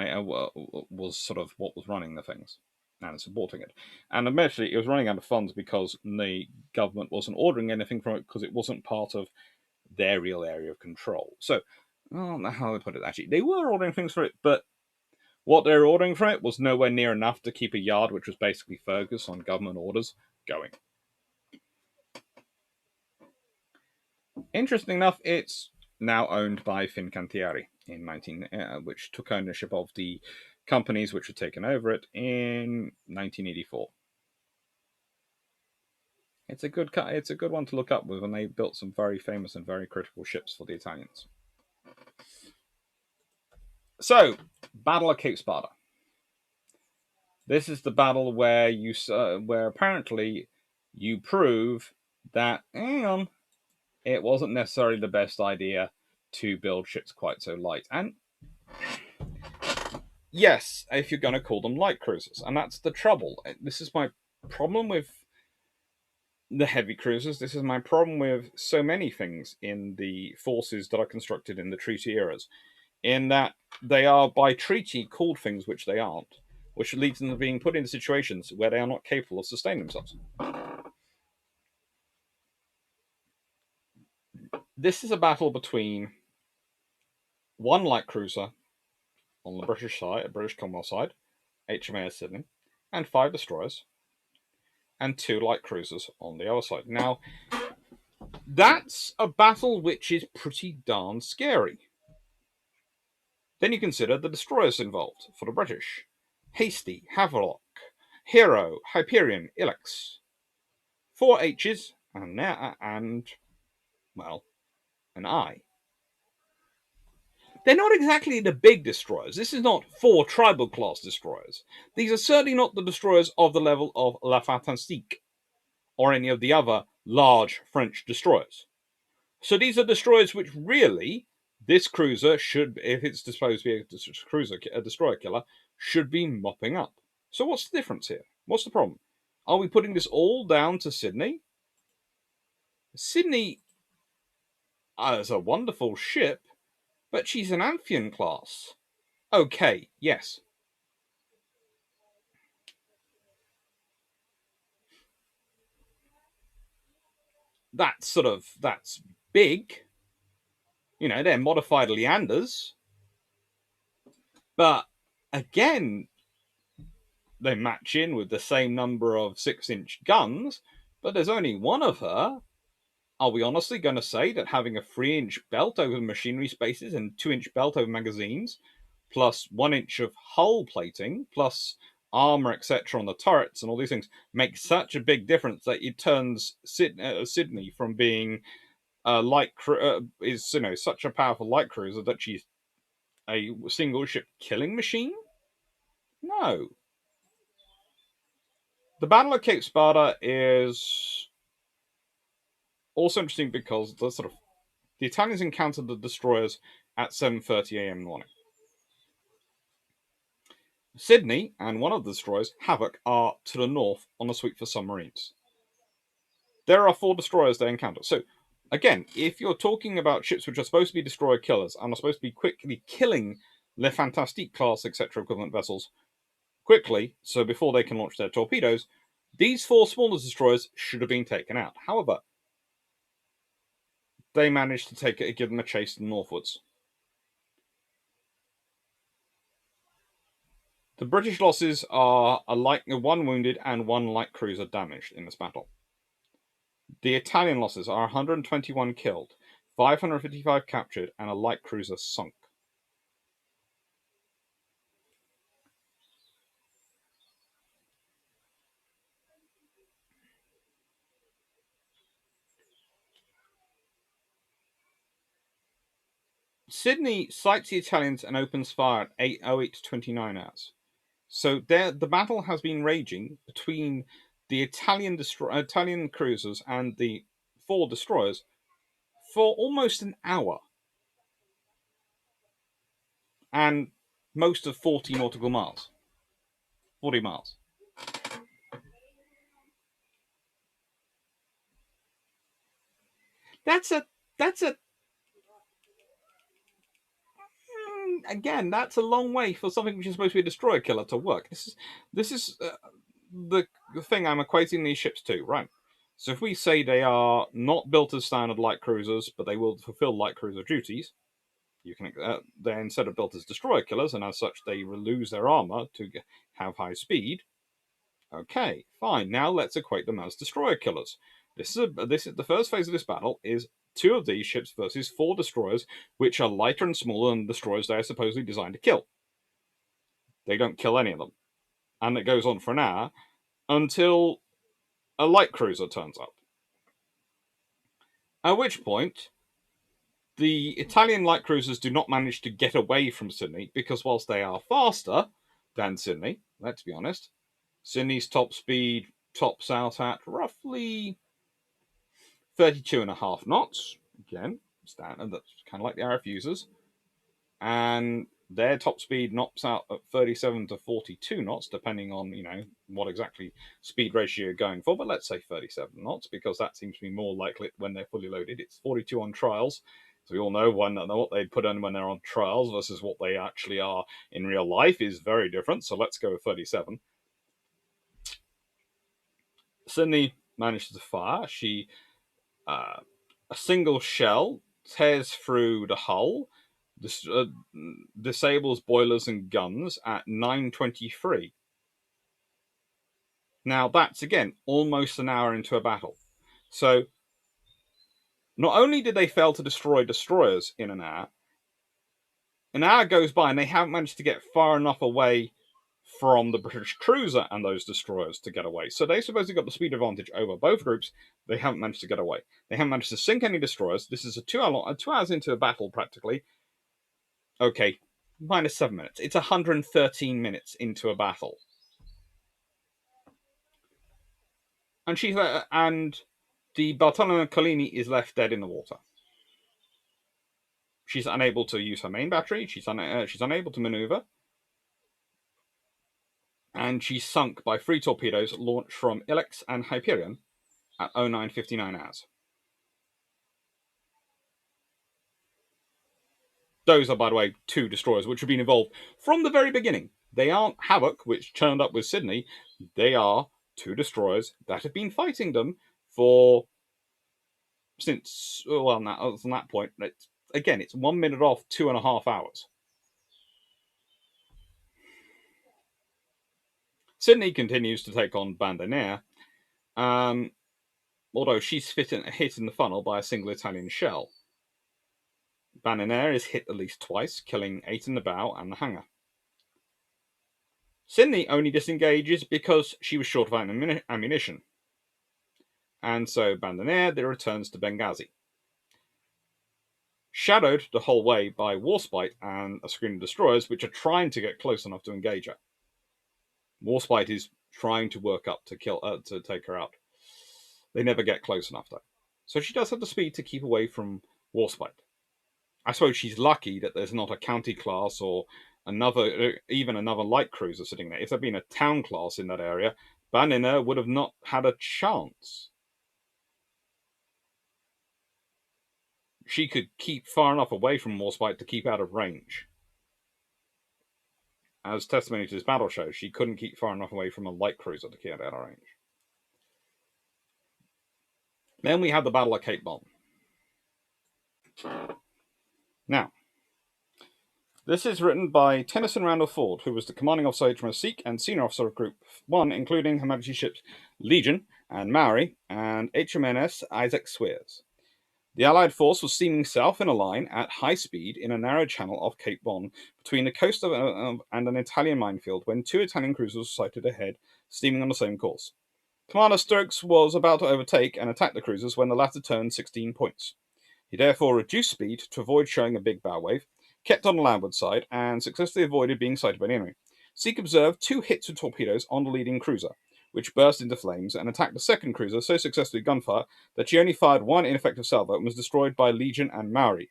[SPEAKER 1] was sort of what was running the things and supporting it. And eventually, it was running out of funds because the government wasn't ordering anything from it because it wasn't part of their real area of control. So, I don't know how they put it. Actually, they were ordering things for it, but what they were ordering for it was nowhere near enough to keep a yard, which was basically focused on government orders, going. Interesting enough, it's now owned by Fincantieri which took ownership of the companies which had taken over it in 1984. It's a good one to look up with, and they built some very famous and very critical ships for the Italians. So, Battle of Cape Spada. This is the battle where apparently you prove that, hang on, it wasn't necessarily the best idea to build ships quite so light. And yes, if you're going to call them light cruisers, and that's the trouble. This is my problem with the heavy cruisers. This is my problem with so many things in the forces that are constructed in the treaty eras, in that they are by treaty called things which they aren't, which leads them to being put in situations where they are not capable of sustaining themselves. This is a battle between one light cruiser on the British side, British Commonwealth side, HMAS Sydney, and 5 destroyers, and 2 light cruisers on the other side. Now, that's a battle which is pretty darn scary. Then you consider the destroyers involved for the British: Hasty, Havelock, Hero, Hyperion, Ilex. 4 H's and well, an I. They're not exactly the big destroyers. This is not 4 tribal class destroyers. These are certainly not the destroyers of the level of La Fantastique or any of the other large French destroyers. So these are destroyers which really, this cruiser should, if it's supposed to be a destroyer killer, should be mopping up. So what's the difference here? What's the problem? Are we putting this all down to Sydney? Sydney is a wonderful ship, but she's an Amphion class. Okay, yes. That's big. You know, they're modified Leanders. But again, they match in with the same number of 6-inch guns, but there's only one of her. Are we honestly going to say that having a 3-inch belt over machinery spaces and 2-inch belt over magazines, plus 1 inch of hull plating, plus armor, etc., on the turrets and all these things, makes such a big difference that it turns Sydney from being is such a powerful light cruiser that she's a single ship killing machine? No. The Battle of Cape Spada is also interesting because the Italians encountered the destroyers at 7:30 a.m. in the morning. Sydney and one of the destroyers, Havoc, are to the north on a sweep for submarines. There are 4 destroyers they encounter. So, again, if you're talking about ships which are supposed to be destroyer killers and are supposed to be quickly killing Le Fantastique class, etc., equivalent vessels quickly, so before they can launch their torpedoes, these 4 smaller destroyers should have been taken out. However, they managed to give them a chase northwards. The British losses are 1 wounded and 1 light cruiser damaged in this battle. The Italian losses are 121 killed, 555 captured, and a light cruiser sunk. Sydney sights the Italians and opens fire at 8:08 to 29 hours. So the battle has been raging between the Italian cruisers and the 4 destroyers for almost an hour, and most of 40 nautical miles. 40 miles. That's a again, that's a long way for something which is supposed to be a destroyer killer to work. This is the thing I'm equating these ships to, right? So if we say they are not built as standard light cruisers, but they will fulfill light cruiser duties, you can they're instead of built as destroyer killers, and as such they lose their armor to have high speed. Okay, fine. Now let's equate them as destroyer killers. This is the first phase of this battle is 2 of these ships versus 4 destroyers, which are lighter and smaller than the destroyers they are supposedly designed to kill. They don't kill any of them, and it goes on for an hour until a light cruiser turns up. At which point, the Italian light cruisers do not manage to get away from Sydney because whilst they are faster than Sydney, let's be honest, Sydney's top speed tops out at roughly 32.5 knots. Again, standard, that's kind of like the RF users. And their top speed knocks out at 37 to 42 knots, depending on, what exactly speed ratio you're going for. But let's say 37 knots, because that seems to be more likely when they're fully loaded. It's 42 on trials. So we all know what they put in when they're on trials versus what they actually are in real life is very different. So let's go with 37. Sydney manages to fire. A single shell tears through the hull, disables boilers and guns at 9:23. Now that's again almost an hour into a battle. So not only did they fail to destroy destroyers in an hour goes by and they haven't managed to get far enough away from the British cruiser and those destroyers to get away. So they supposedly got the speed advantage over both groups. They haven't managed to get away. They haven't managed to sink any destroyers. This is 2 hours into a battle practically. Okay, minus 7 minutes. It's 113 minutes into a battle. And the Bartolomeo Collini is left dead in the water. She's unable to use her main battery. She's unable to maneuver. And she's sunk by 3 torpedoes launched from Ilex and Hyperion at 09:59 hours. Those are, by the way, 2 destroyers which have been involved from the very beginning. They aren't Havoc, which turned up with Sydney. They are 2 destroyers that have been fighting them since, from that point. It's 1 minute off 2.5 hours. Sydney continues to take on Bandonniere, although she's hit in the funnel by a single Italian shell. Bandonniere is hit at least twice, killing 8 in the bow and the hangar. Sydney only disengages because she was short of ammunition. And so Bandonniere returns to Benghazi. Shadowed the whole way by Warspite and a screen of destroyers, which are trying to get close enough to engage her. Warspite is trying to work up to take her out. They never get close enough, though. So she does have the speed to keep away from Warspite. I suppose she's lucky that there's not a county class or even another light cruiser sitting there. If there'd been a town class in that area, Bandonniere would have not had a chance. She could keep far enough away from Warspite to keep out of range. As testimony to this battle shows, she couldn't keep far enough away from a light cruiser to keep out of range. Then we have the Battle of Cape Bon. Now, this is written by Tennyson Randall Ford, who was the commanding officer HMS Sikh and senior officer of Group 1, including Her Majesty's ships Legion and Maori and HMNS Isaac Swears. The Allied force was steaming south in a line at high speed in a narrow channel off Cape Bon between the coast and an Italian minefield when 2 Italian cruisers were sighted ahead, steaming on the same course. Commander Stokes was about to overtake and attack the cruisers when the latter turned 16 points. He therefore reduced speed to avoid showing a big bow wave, kept on the landward side, and successfully avoided being sighted by the enemy. Sikh observed 2 hits with torpedoes on the leading cruiser, which burst into flames and attacked the second cruiser so successfully with gunfire that she only fired 1 ineffective salvo and was destroyed by Legion and Maori.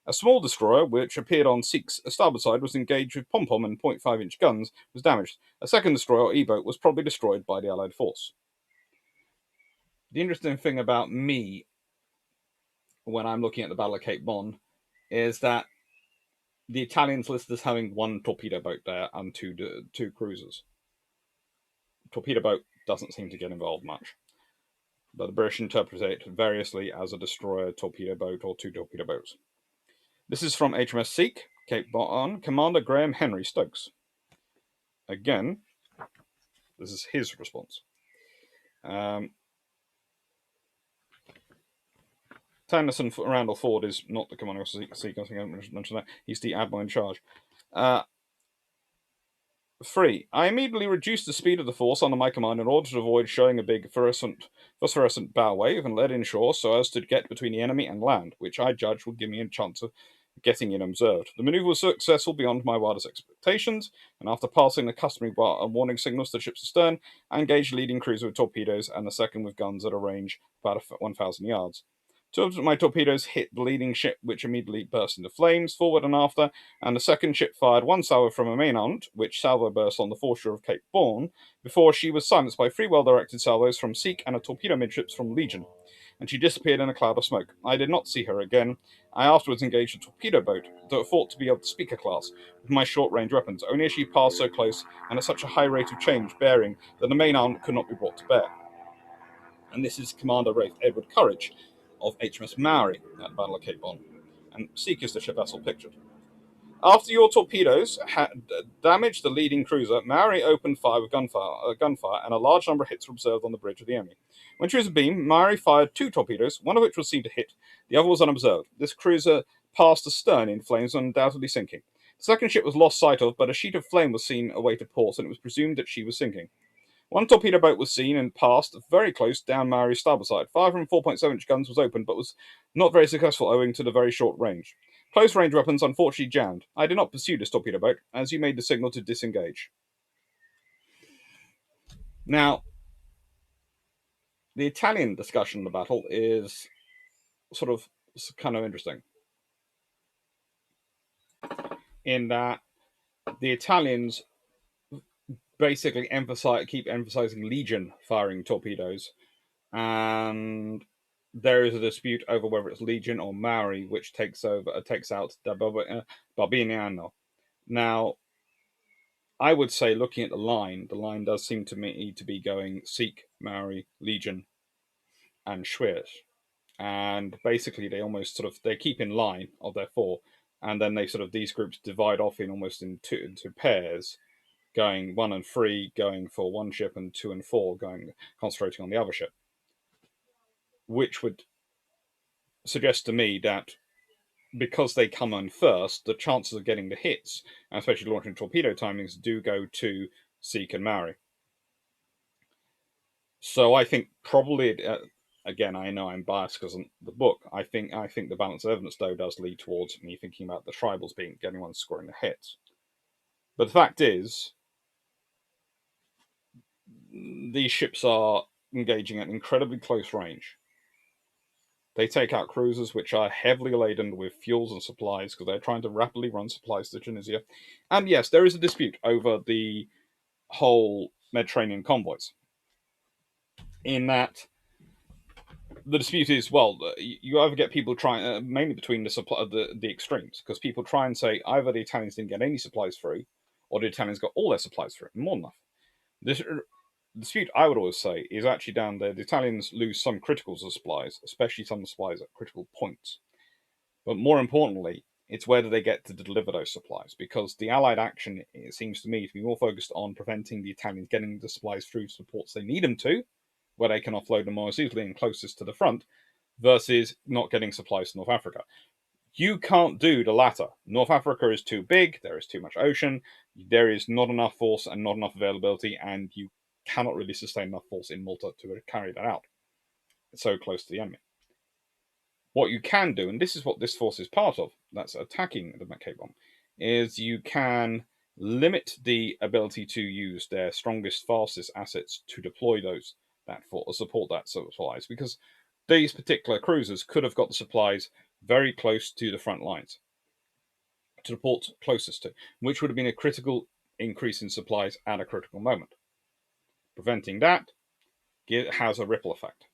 [SPEAKER 1] A small destroyer, which appeared on Sikh's starboard side, was engaged with pom-pom and 0.5-inch guns, was damaged. A second destroyer, or E-boat, was probably destroyed by the Allied force. The interesting thing about me when I'm looking at the Battle of Cape Bon is that the Italians list as having one torpedo boat there and two cruisers. Torpedo boat doesn't seem to get involved much, but the British interpret it variously as a destroyer, torpedo boat, or two torpedo boats. This is from HMS Seek, Cape Bon, Commander Graham Henry Stokes. Again, this is his response. Tennyson Randall Ford is not the commander of Seek, I think I mentioned that. He's the admiral in charge. 3. I immediately reduced the speed of the force under my command in order to avoid showing a big phosphorescent bow wave and led inshore so as to get between the enemy and land, which I judged would give me a chance of getting in observed. The maneuver was successful beyond my wildest expectations, and after passing the customary warning signals to ships astern, I engaged the leading cruiser with torpedoes and the second with guns at a range about 1,000 yards. Two of my torpedoes hit the leading ship, which immediately burst into flames, forward and after, and the second ship fired one salvo from a mainmount, which salvo burst on the foreshore of Cape Bon, before she was silenced by three well-directed salvos from Seek and a torpedo midships from Legion, and she disappeared in a cloud of smoke. I did not see her again. I afterwards engaged a torpedo boat, though thought to be of the Speaker class, with my short-range weapons, only as she passed so close and at such a high rate of change bearing that the mainmount could not be brought to bear. And this is Commander Rafe Edward Courage of HMS Maori at the Battle of Cape Bon, and Seek is the ship vessel pictured. After your torpedoes had damaged the leading cruiser, Maori opened fire with gunfire, and a large number of hits were observed on the bridge of the enemy. When she was abeam, Maori fired two torpedoes, one of which was seen to hit, the other was unobserved. This cruiser passed astern in flames, undoubtedly sinking. The second ship was lost sight of, but a sheet of flame was seen away to port, and it was presumed that she was sinking. One torpedo boat was seen and passed very close down Maori's starboard side. Fire from 4.7-inch guns was opened, but was not very successful owing to the very short range. Close-range weapons unfortunately jammed. I did not pursue this torpedo boat, as you made the signal to disengage. Now, the Italian discussion of the battle is sort of kind of interesting, in that the Italians basically keep emphasizing Legion firing torpedoes, and there is a dispute over whether it's Legion or Maori which takes out Barbiniano. Now, I would say, looking at the line does seem to me to be going Seek, Maori, Legion, and Schwert. And basically, they keep in line of their four, and then these groups divide off in almost into pairs, going 1 and 3 going for one ship, and 2 and 4 going concentrating on the other ship, which would suggest to me that because they come on first, the chances of getting the hits, and especially launching torpedo timings, do go to Seek and Maori. So I think probably, again, I know I'm biased because of the book. I think the balance of evidence though does lead towards me thinking about the tribals getting ones scoring the hits. But the fact is, these ships are engaging at incredibly close range. They take out cruisers which are heavily laden with fuels and supplies because they're trying to rapidly run supplies to Tunisia. And yes, there is a dispute over the whole Mediterranean convoys, in that the dispute is, well, you either get people trying, mainly between the extremes, because people try and say either the Italians didn't get any supplies through, or the Italians got all their supplies through, more than enough. This dispute, I would always say, is actually down there. The Italians lose some critical supplies, especially some supplies at critical points. But more importantly, it's where do they get to deliver those supplies, because the Allied action, it seems to me, to be more focused on preventing the Italians getting the supplies through to the ports they need them to, where they can offload them more easily and closest to the front, versus not getting supplies to North Africa. You can't do the latter. North Africa is too big, there is too much ocean, there is not enough force and not enough availability, and you cannot really sustain enough force in Malta to carry that out. It's so close to the enemy. What you can do, and this is what this force is part of, that's attacking the Cape Bon, is you can limit the ability to use their strongest, fastest assets to deploy support that supplies, because these particular cruisers could have got the supplies very close to the front lines, to the port closest to, which would have been a critical increase in supplies at a critical moment. Preventing that has a ripple effect,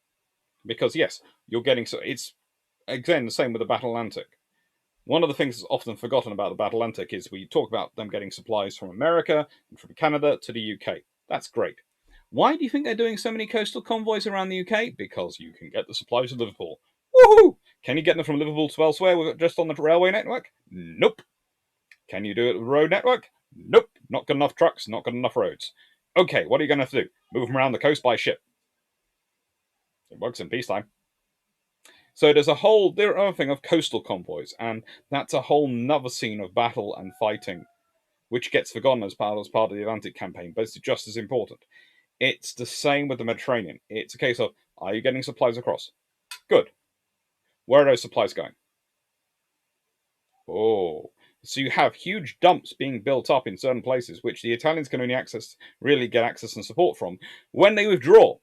[SPEAKER 1] because yes, you're getting, so it's again the same with the Battle Atlantic. One of the things that's often forgotten about the Battle Atlantic is we talk about them getting supplies from America and from Canada to the UK. That's great. Why do you think they're doing so many coastal convoys around the UK? Because you can get the supplies to Liverpool. Woohoo! Can you get them from Liverpool to elsewhere just on the railway network? Nope. Can you do it with the road network? Nope. Not good enough trucks, not good enough roads. Okay, what are you going to have to do? Move them around the coast by ship. It works in peacetime. So there's a whole other thing of coastal convoys, and that's a whole nother scene of battle and fighting, which gets forgotten as part of the Atlantic campaign, but it's just as important. It's the same with the Mediterranean. It's a case of, are you getting supplies across? Good. Where are those supplies going? Oh. So you have huge dumps being built up in certain places, which the Italians can only really get access and support from when they withdraw,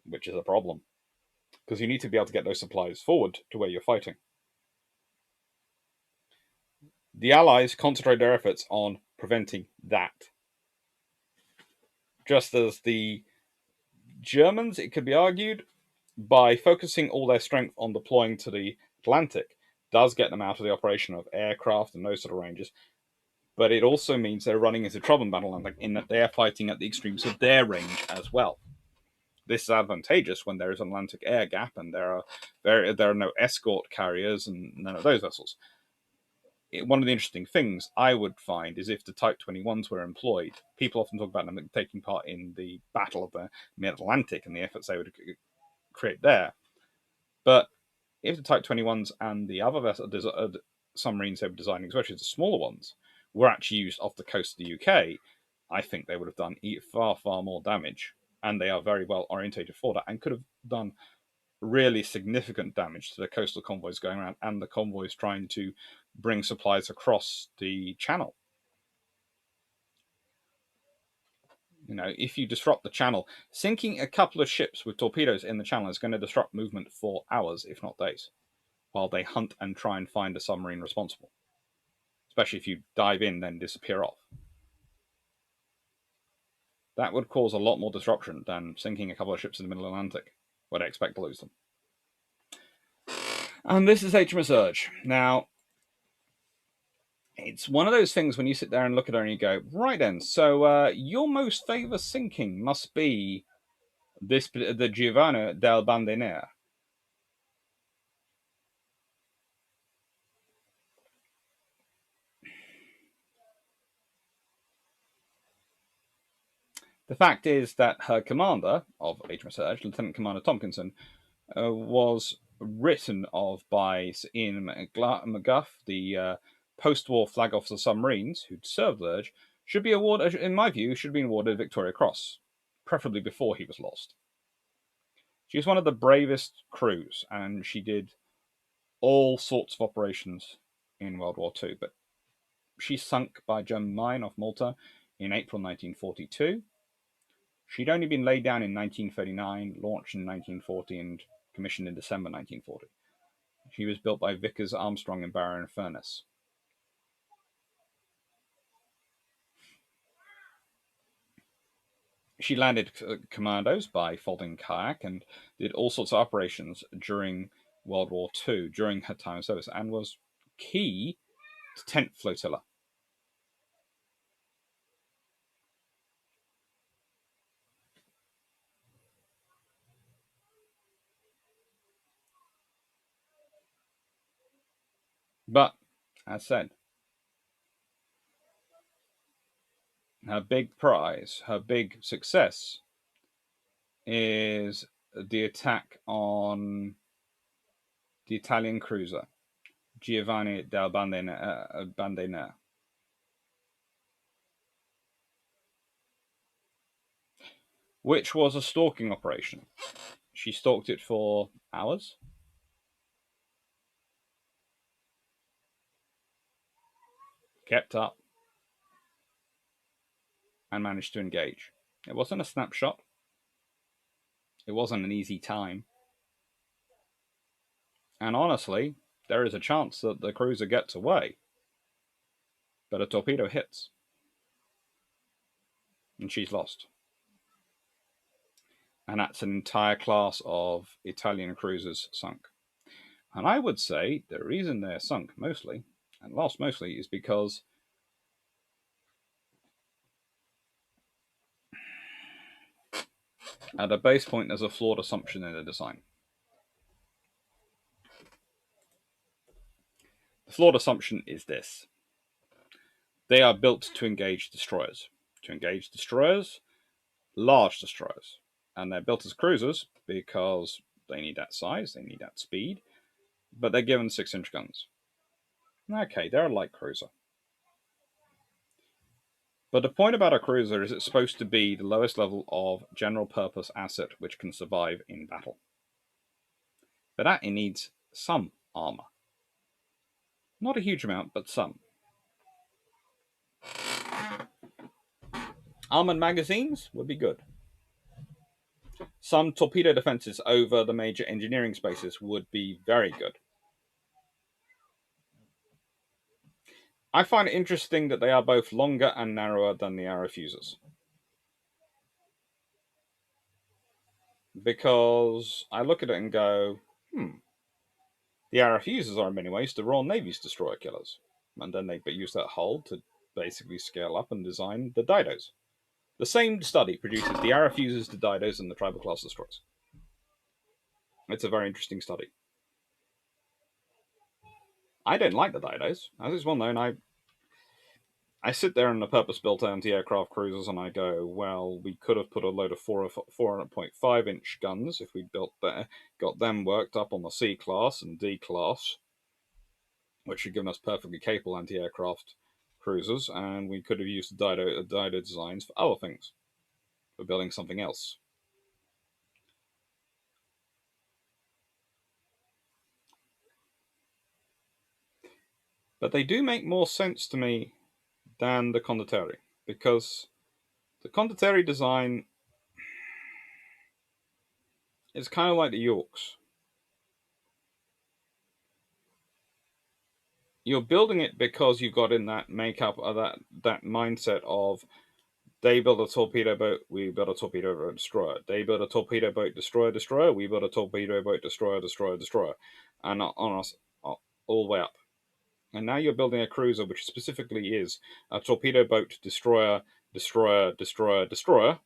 [SPEAKER 1] which is a problem, because you need to be able to get those supplies forward to where you're fighting. The Allies concentrate their efforts on preventing that. Just as the Germans, it could be argued, by focusing all their strength on deploying to the Atlantic, does get them out of the operation of aircraft and those sort of ranges, but it also means they're running into trouble in Battle Atlantic in that they're fighting at the extremes of their range as well. This is advantageous when there is an Atlantic air gap and there are no escort carriers and none of those vessels. One of the interesting things I would find is if the Type 21s were employed, people often talk about them taking part in the Battle of the Mid-Atlantic and the efforts they would create there. But if the Type 21s and the other submarines they were designing, especially the smaller ones, were actually used off the coast of the UK, I think they would have done far, far more damage. And they are very well orientated for that and could have done really significant damage to the coastal convoys going around and the convoys trying to bring supplies across the channel. If you disrupt the channel, sinking a couple of ships with torpedoes in the channel is going to disrupt movement for hours, if not days, while they hunt and try and find a submarine responsible. Especially if you dive in, then disappear off. That would cause a lot more disruption than sinking a couple of ships in the middle Atlantic, where they expect to lose them. And this is HMS Urge. Now, it's one of those things when you sit there and look at her and you go, right then, so your most famous sinking must be the Giussano del Bandiniere. The fact is that her commander of HMS Urge, Lieutenant Commander Tompkinson, was written of by Ian McGuff, the post-war flag officer submarines who'd served Urge, should be awarded, in my view, should have been awarded a Victoria Cross, preferably before he was lost. She was one of the bravest crews, and she did all sorts of operations in World War II, but she sunk by German mine off Malta in April 1942. She'd only been laid down in 1939, launched in 1940, and commissioned in December 1940. She was built by Vickers Armstrong in Barrow-in-Furness. She landed commandos by Folding Kayak and did all sorts of operations during World War II, during her time of service, and was key to 10th Flotilla. But, as said, her big prize, her big success, is the attack on the Italian cruiser, Giovanni del Bandinere. Which was a stalking operation. She stalked it for hours. Kept up. And managed to engage. It wasn't a snapshot. It wasn't an easy time. And honestly, there is a chance that the cruiser gets away. But a torpedo hits. And she's lost. And that's an entire class of Italian cruisers sunk. And I would say the reason they're sunk mostly, and lost mostly, is because at a base point there's a flawed assumption in the design. The flawed assumption is this: they are built to engage destroyers. To engage destroyers, large destroyers. And they're built as cruisers because they need that size, they need that speed, but they're given 6-inch guns. Okay, they're a light cruiser. But the point about a cruiser is it's supposed to be the lowest level of general purpose asset which can survive in battle. For that, it needs some armor. Not a huge amount, but some. Armored magazines would be good. Some torpedo defenses over the major engineering spaces would be very good. I find it interesting that they are both longer and narrower than the arrow fuses. Because I look at it and go, the arrow fuses are in many ways the Royal Navy's destroyer killers. And then they use that hull to basically scale up and design the Didos. The same study produces the arrow fuses, the Didos, and the tribal class destroyers. It's a very interesting study. I don't like the Didos. As is well known, I sit there in the purpose-built anti-aircraft cruisers and I go, well, we could have put a load of 4.5-inch guns if we'd got them worked up on the C class and D class, which had given us perfectly capable anti-aircraft cruisers, and we could have used the Dido designs for other things, for building something else. But they do make more sense to me than the Condottieri, because the Condottieri design is kind of like the Yorks. You're building it because you've got in that makeup of that mindset of they build a torpedo boat, we build a torpedo boat destroyer. They build a torpedo boat destroyer destroyer, we build a torpedo boat destroyer destroyer destroyer, and on us all the way up. And now you're building a cruiser which specifically is a torpedo boat destroyer destroyer destroyer destroyer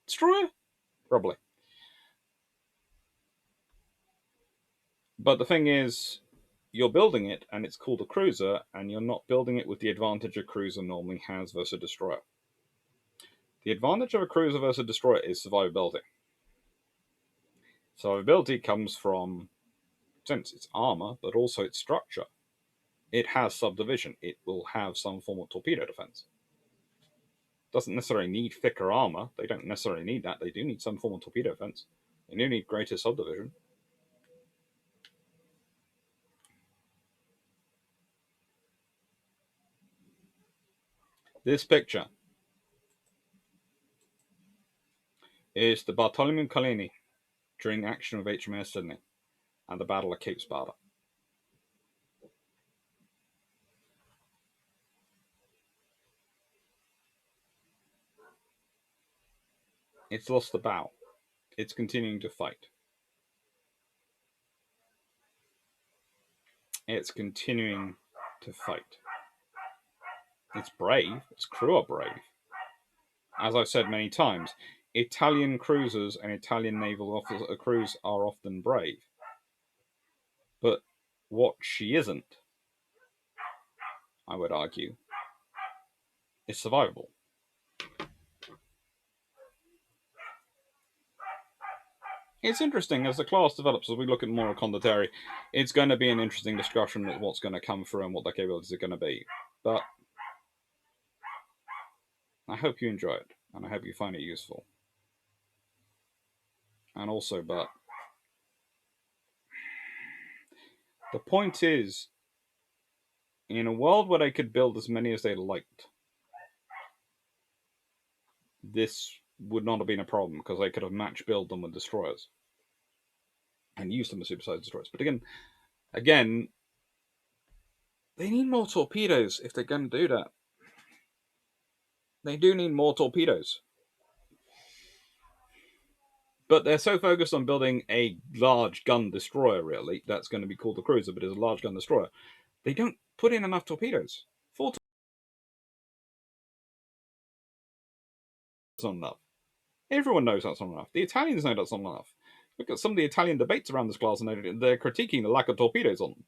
[SPEAKER 1] destroyer, probably. But the thing is, you're building it and it's called a cruiser, and you're not building it with the advantage a cruiser normally has versus a destroyer. The advantage of a cruiser versus a destroyer is survivability. Survivability comes from, since its armor, but also its structure. It has subdivision. It will have some form of torpedo defense. Doesn't necessarily need thicker armor. They don't necessarily need that. They do need some form of torpedo defense. They do need greater subdivision. This picture is the Bartholomew Collini during action with HMS Sydney and the Battle of Cape Sparta. It's lost the bow. It's continuing to fight. It's continuing to fight. It's brave. Its crew are brave. As I've said many times, Italian cruisers and Italian naval crews are often brave. But what she isn't, I would argue, is survivable. It's interesting as the class develops, as we look at more of Condottieri, it's going to be an interesting discussion of what's going to come through and what their capabilities are going to be. But I hope you enjoy it, and I hope you find it useful. And also, but the point is, in a world where they could build as many as they liked, this would not have been a problem because they could have match built them with destroyers and used them as supersized destroyers. But again, they need more torpedoes if they're going to do that. They do need more torpedoes. But they're so focused on building a large gun destroyer, really, that's going to be called the cruiser, but it's a large gun destroyer. They don't put in enough torpedoes. 4 not enough. Everyone knows that's not enough. The Italians know that's not enough. Look at some of the Italian debates around this class, and they're critiquing the lack of torpedoes on them.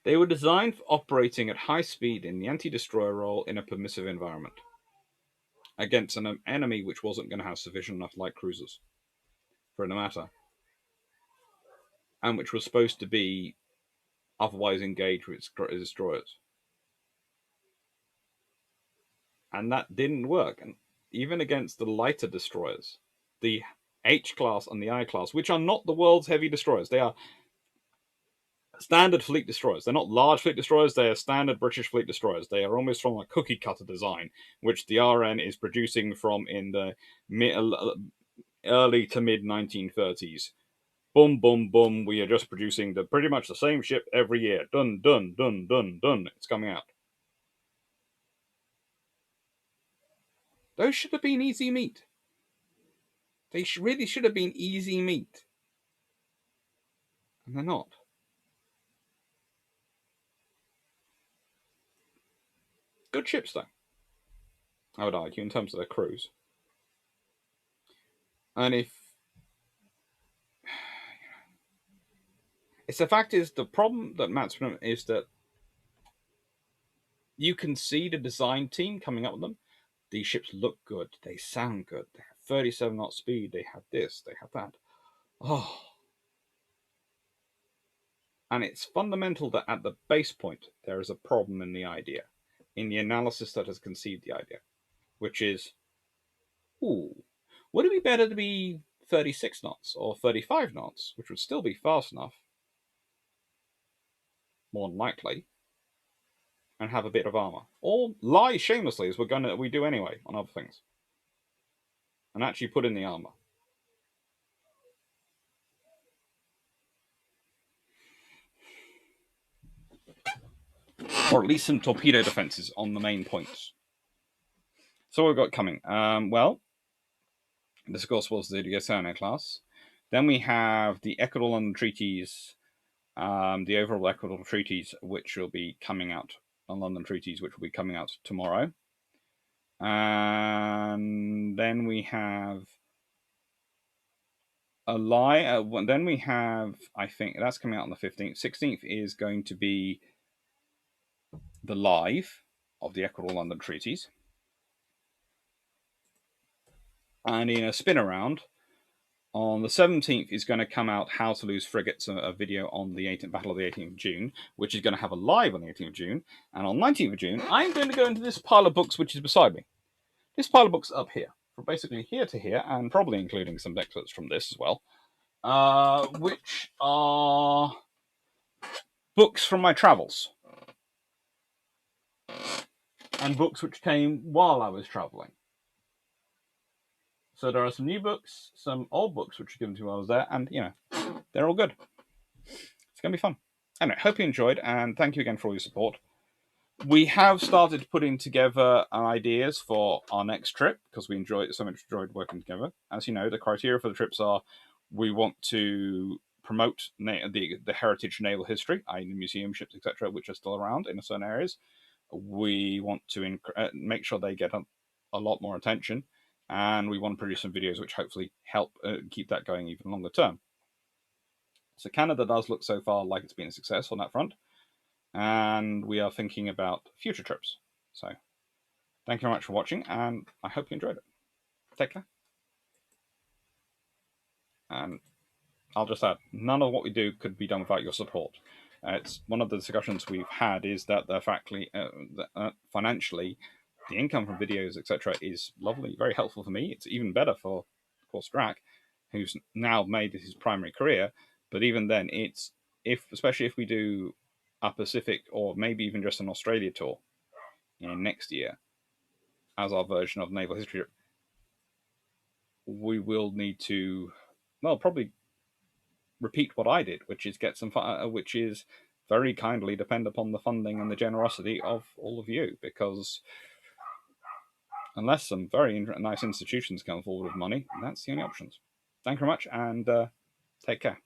[SPEAKER 1] They were designed for operating at high speed in the anti-destroyer role in a permissive environment against an enemy which wasn't going to have sufficient enough light cruisers for it to matter, and which was supposed to be otherwise engaged with its destroyers. And that didn't work. And even against the lighter destroyers, the H class and the I class, which are not the world's heavy destroyers, they are standard fleet destroyers. They're not large fleet destroyers, they are standard British fleet destroyers. They are almost from a cookie cutter design, which the RN is producing from in the early to mid 1930s. Boom, boom, boom. We are just producing pretty much the same ship every year. Done, done, done, done, done. It's coming out. Those should have been easy meat. They really should have been easy meat. And they're not. Good ships, though, I would argue, in terms of their crews. And if it's the fact is, the problem that Matt's is that you can see the design team coming up with them. These ships look good. They sound good. They have 37 knot speed. They have this. They have that. Oh. And it's fundamental that at the base point, there is a problem in the idea, in the analysis that has conceived the idea, which is, ooh, would it be better to be 36 knots or 35 knots, which would still be fast enough, more than likely, and have a bit of armor, or lie shamelessly as we do anyway on other things, and actually put in the armor. Or at least some torpedo defenses on the main points. So what we've got coming. Well, this of course was the Giussano Class. Then we have the Equatorial London Treaties, the overall Equatorial Treaties, which will be coming out on London Treaties, which will be coming out tomorrow. And then we have then we have, I think that's coming out on the 15th. 16th is going to be the live of the Equatorial London Treaties. And in a spin around, on the 17th is going to come out How to Lose Frigates, a video on the Battle of the 18th of June, which is going to have a live on the 18th of June. And on 19th of June, I'm going to go into this pile of books which is beside me. This pile of books up here, from basically here to here, and probably including some excerpts from this as well, which are books from my travels. And books which came while I was traveling. So there are some new books, some old books which were given to me while I was there, and, they're all good. It's going to be fun. Anyway, hope you enjoyed, and thank you again for all your support. We have started putting together ideas for our next trip, because we enjoyed working together. As you know, the criteria for the trips are, we want to promote the heritage naval history, i.e. the museum ships, etc., which are still around in certain areas. We want to make sure they get a lot more attention, and we want to produce some videos which hopefully help keep that going even longer term. So Canada does look so far like it's been a success on that front, and we are thinking about future trips. So thank you very much for watching, and I hope you enjoyed it. Take care. And I'll just add, none of what we do could be done without your support. It's one of the discussions we've had is that financially, the income from videos, etc., is lovely, very helpful for me. It's even better for, of course, Drac, who's now made this his primary career. But even then, especially if we do a Pacific or maybe even just an Australia tour next year as our version of naval history, we will need to, probably repeat what I did, which is very kindly depend upon the funding and the generosity of all of you, because unless some very nice institutions come forward with money, that's the only options. Thank you very much, and take care.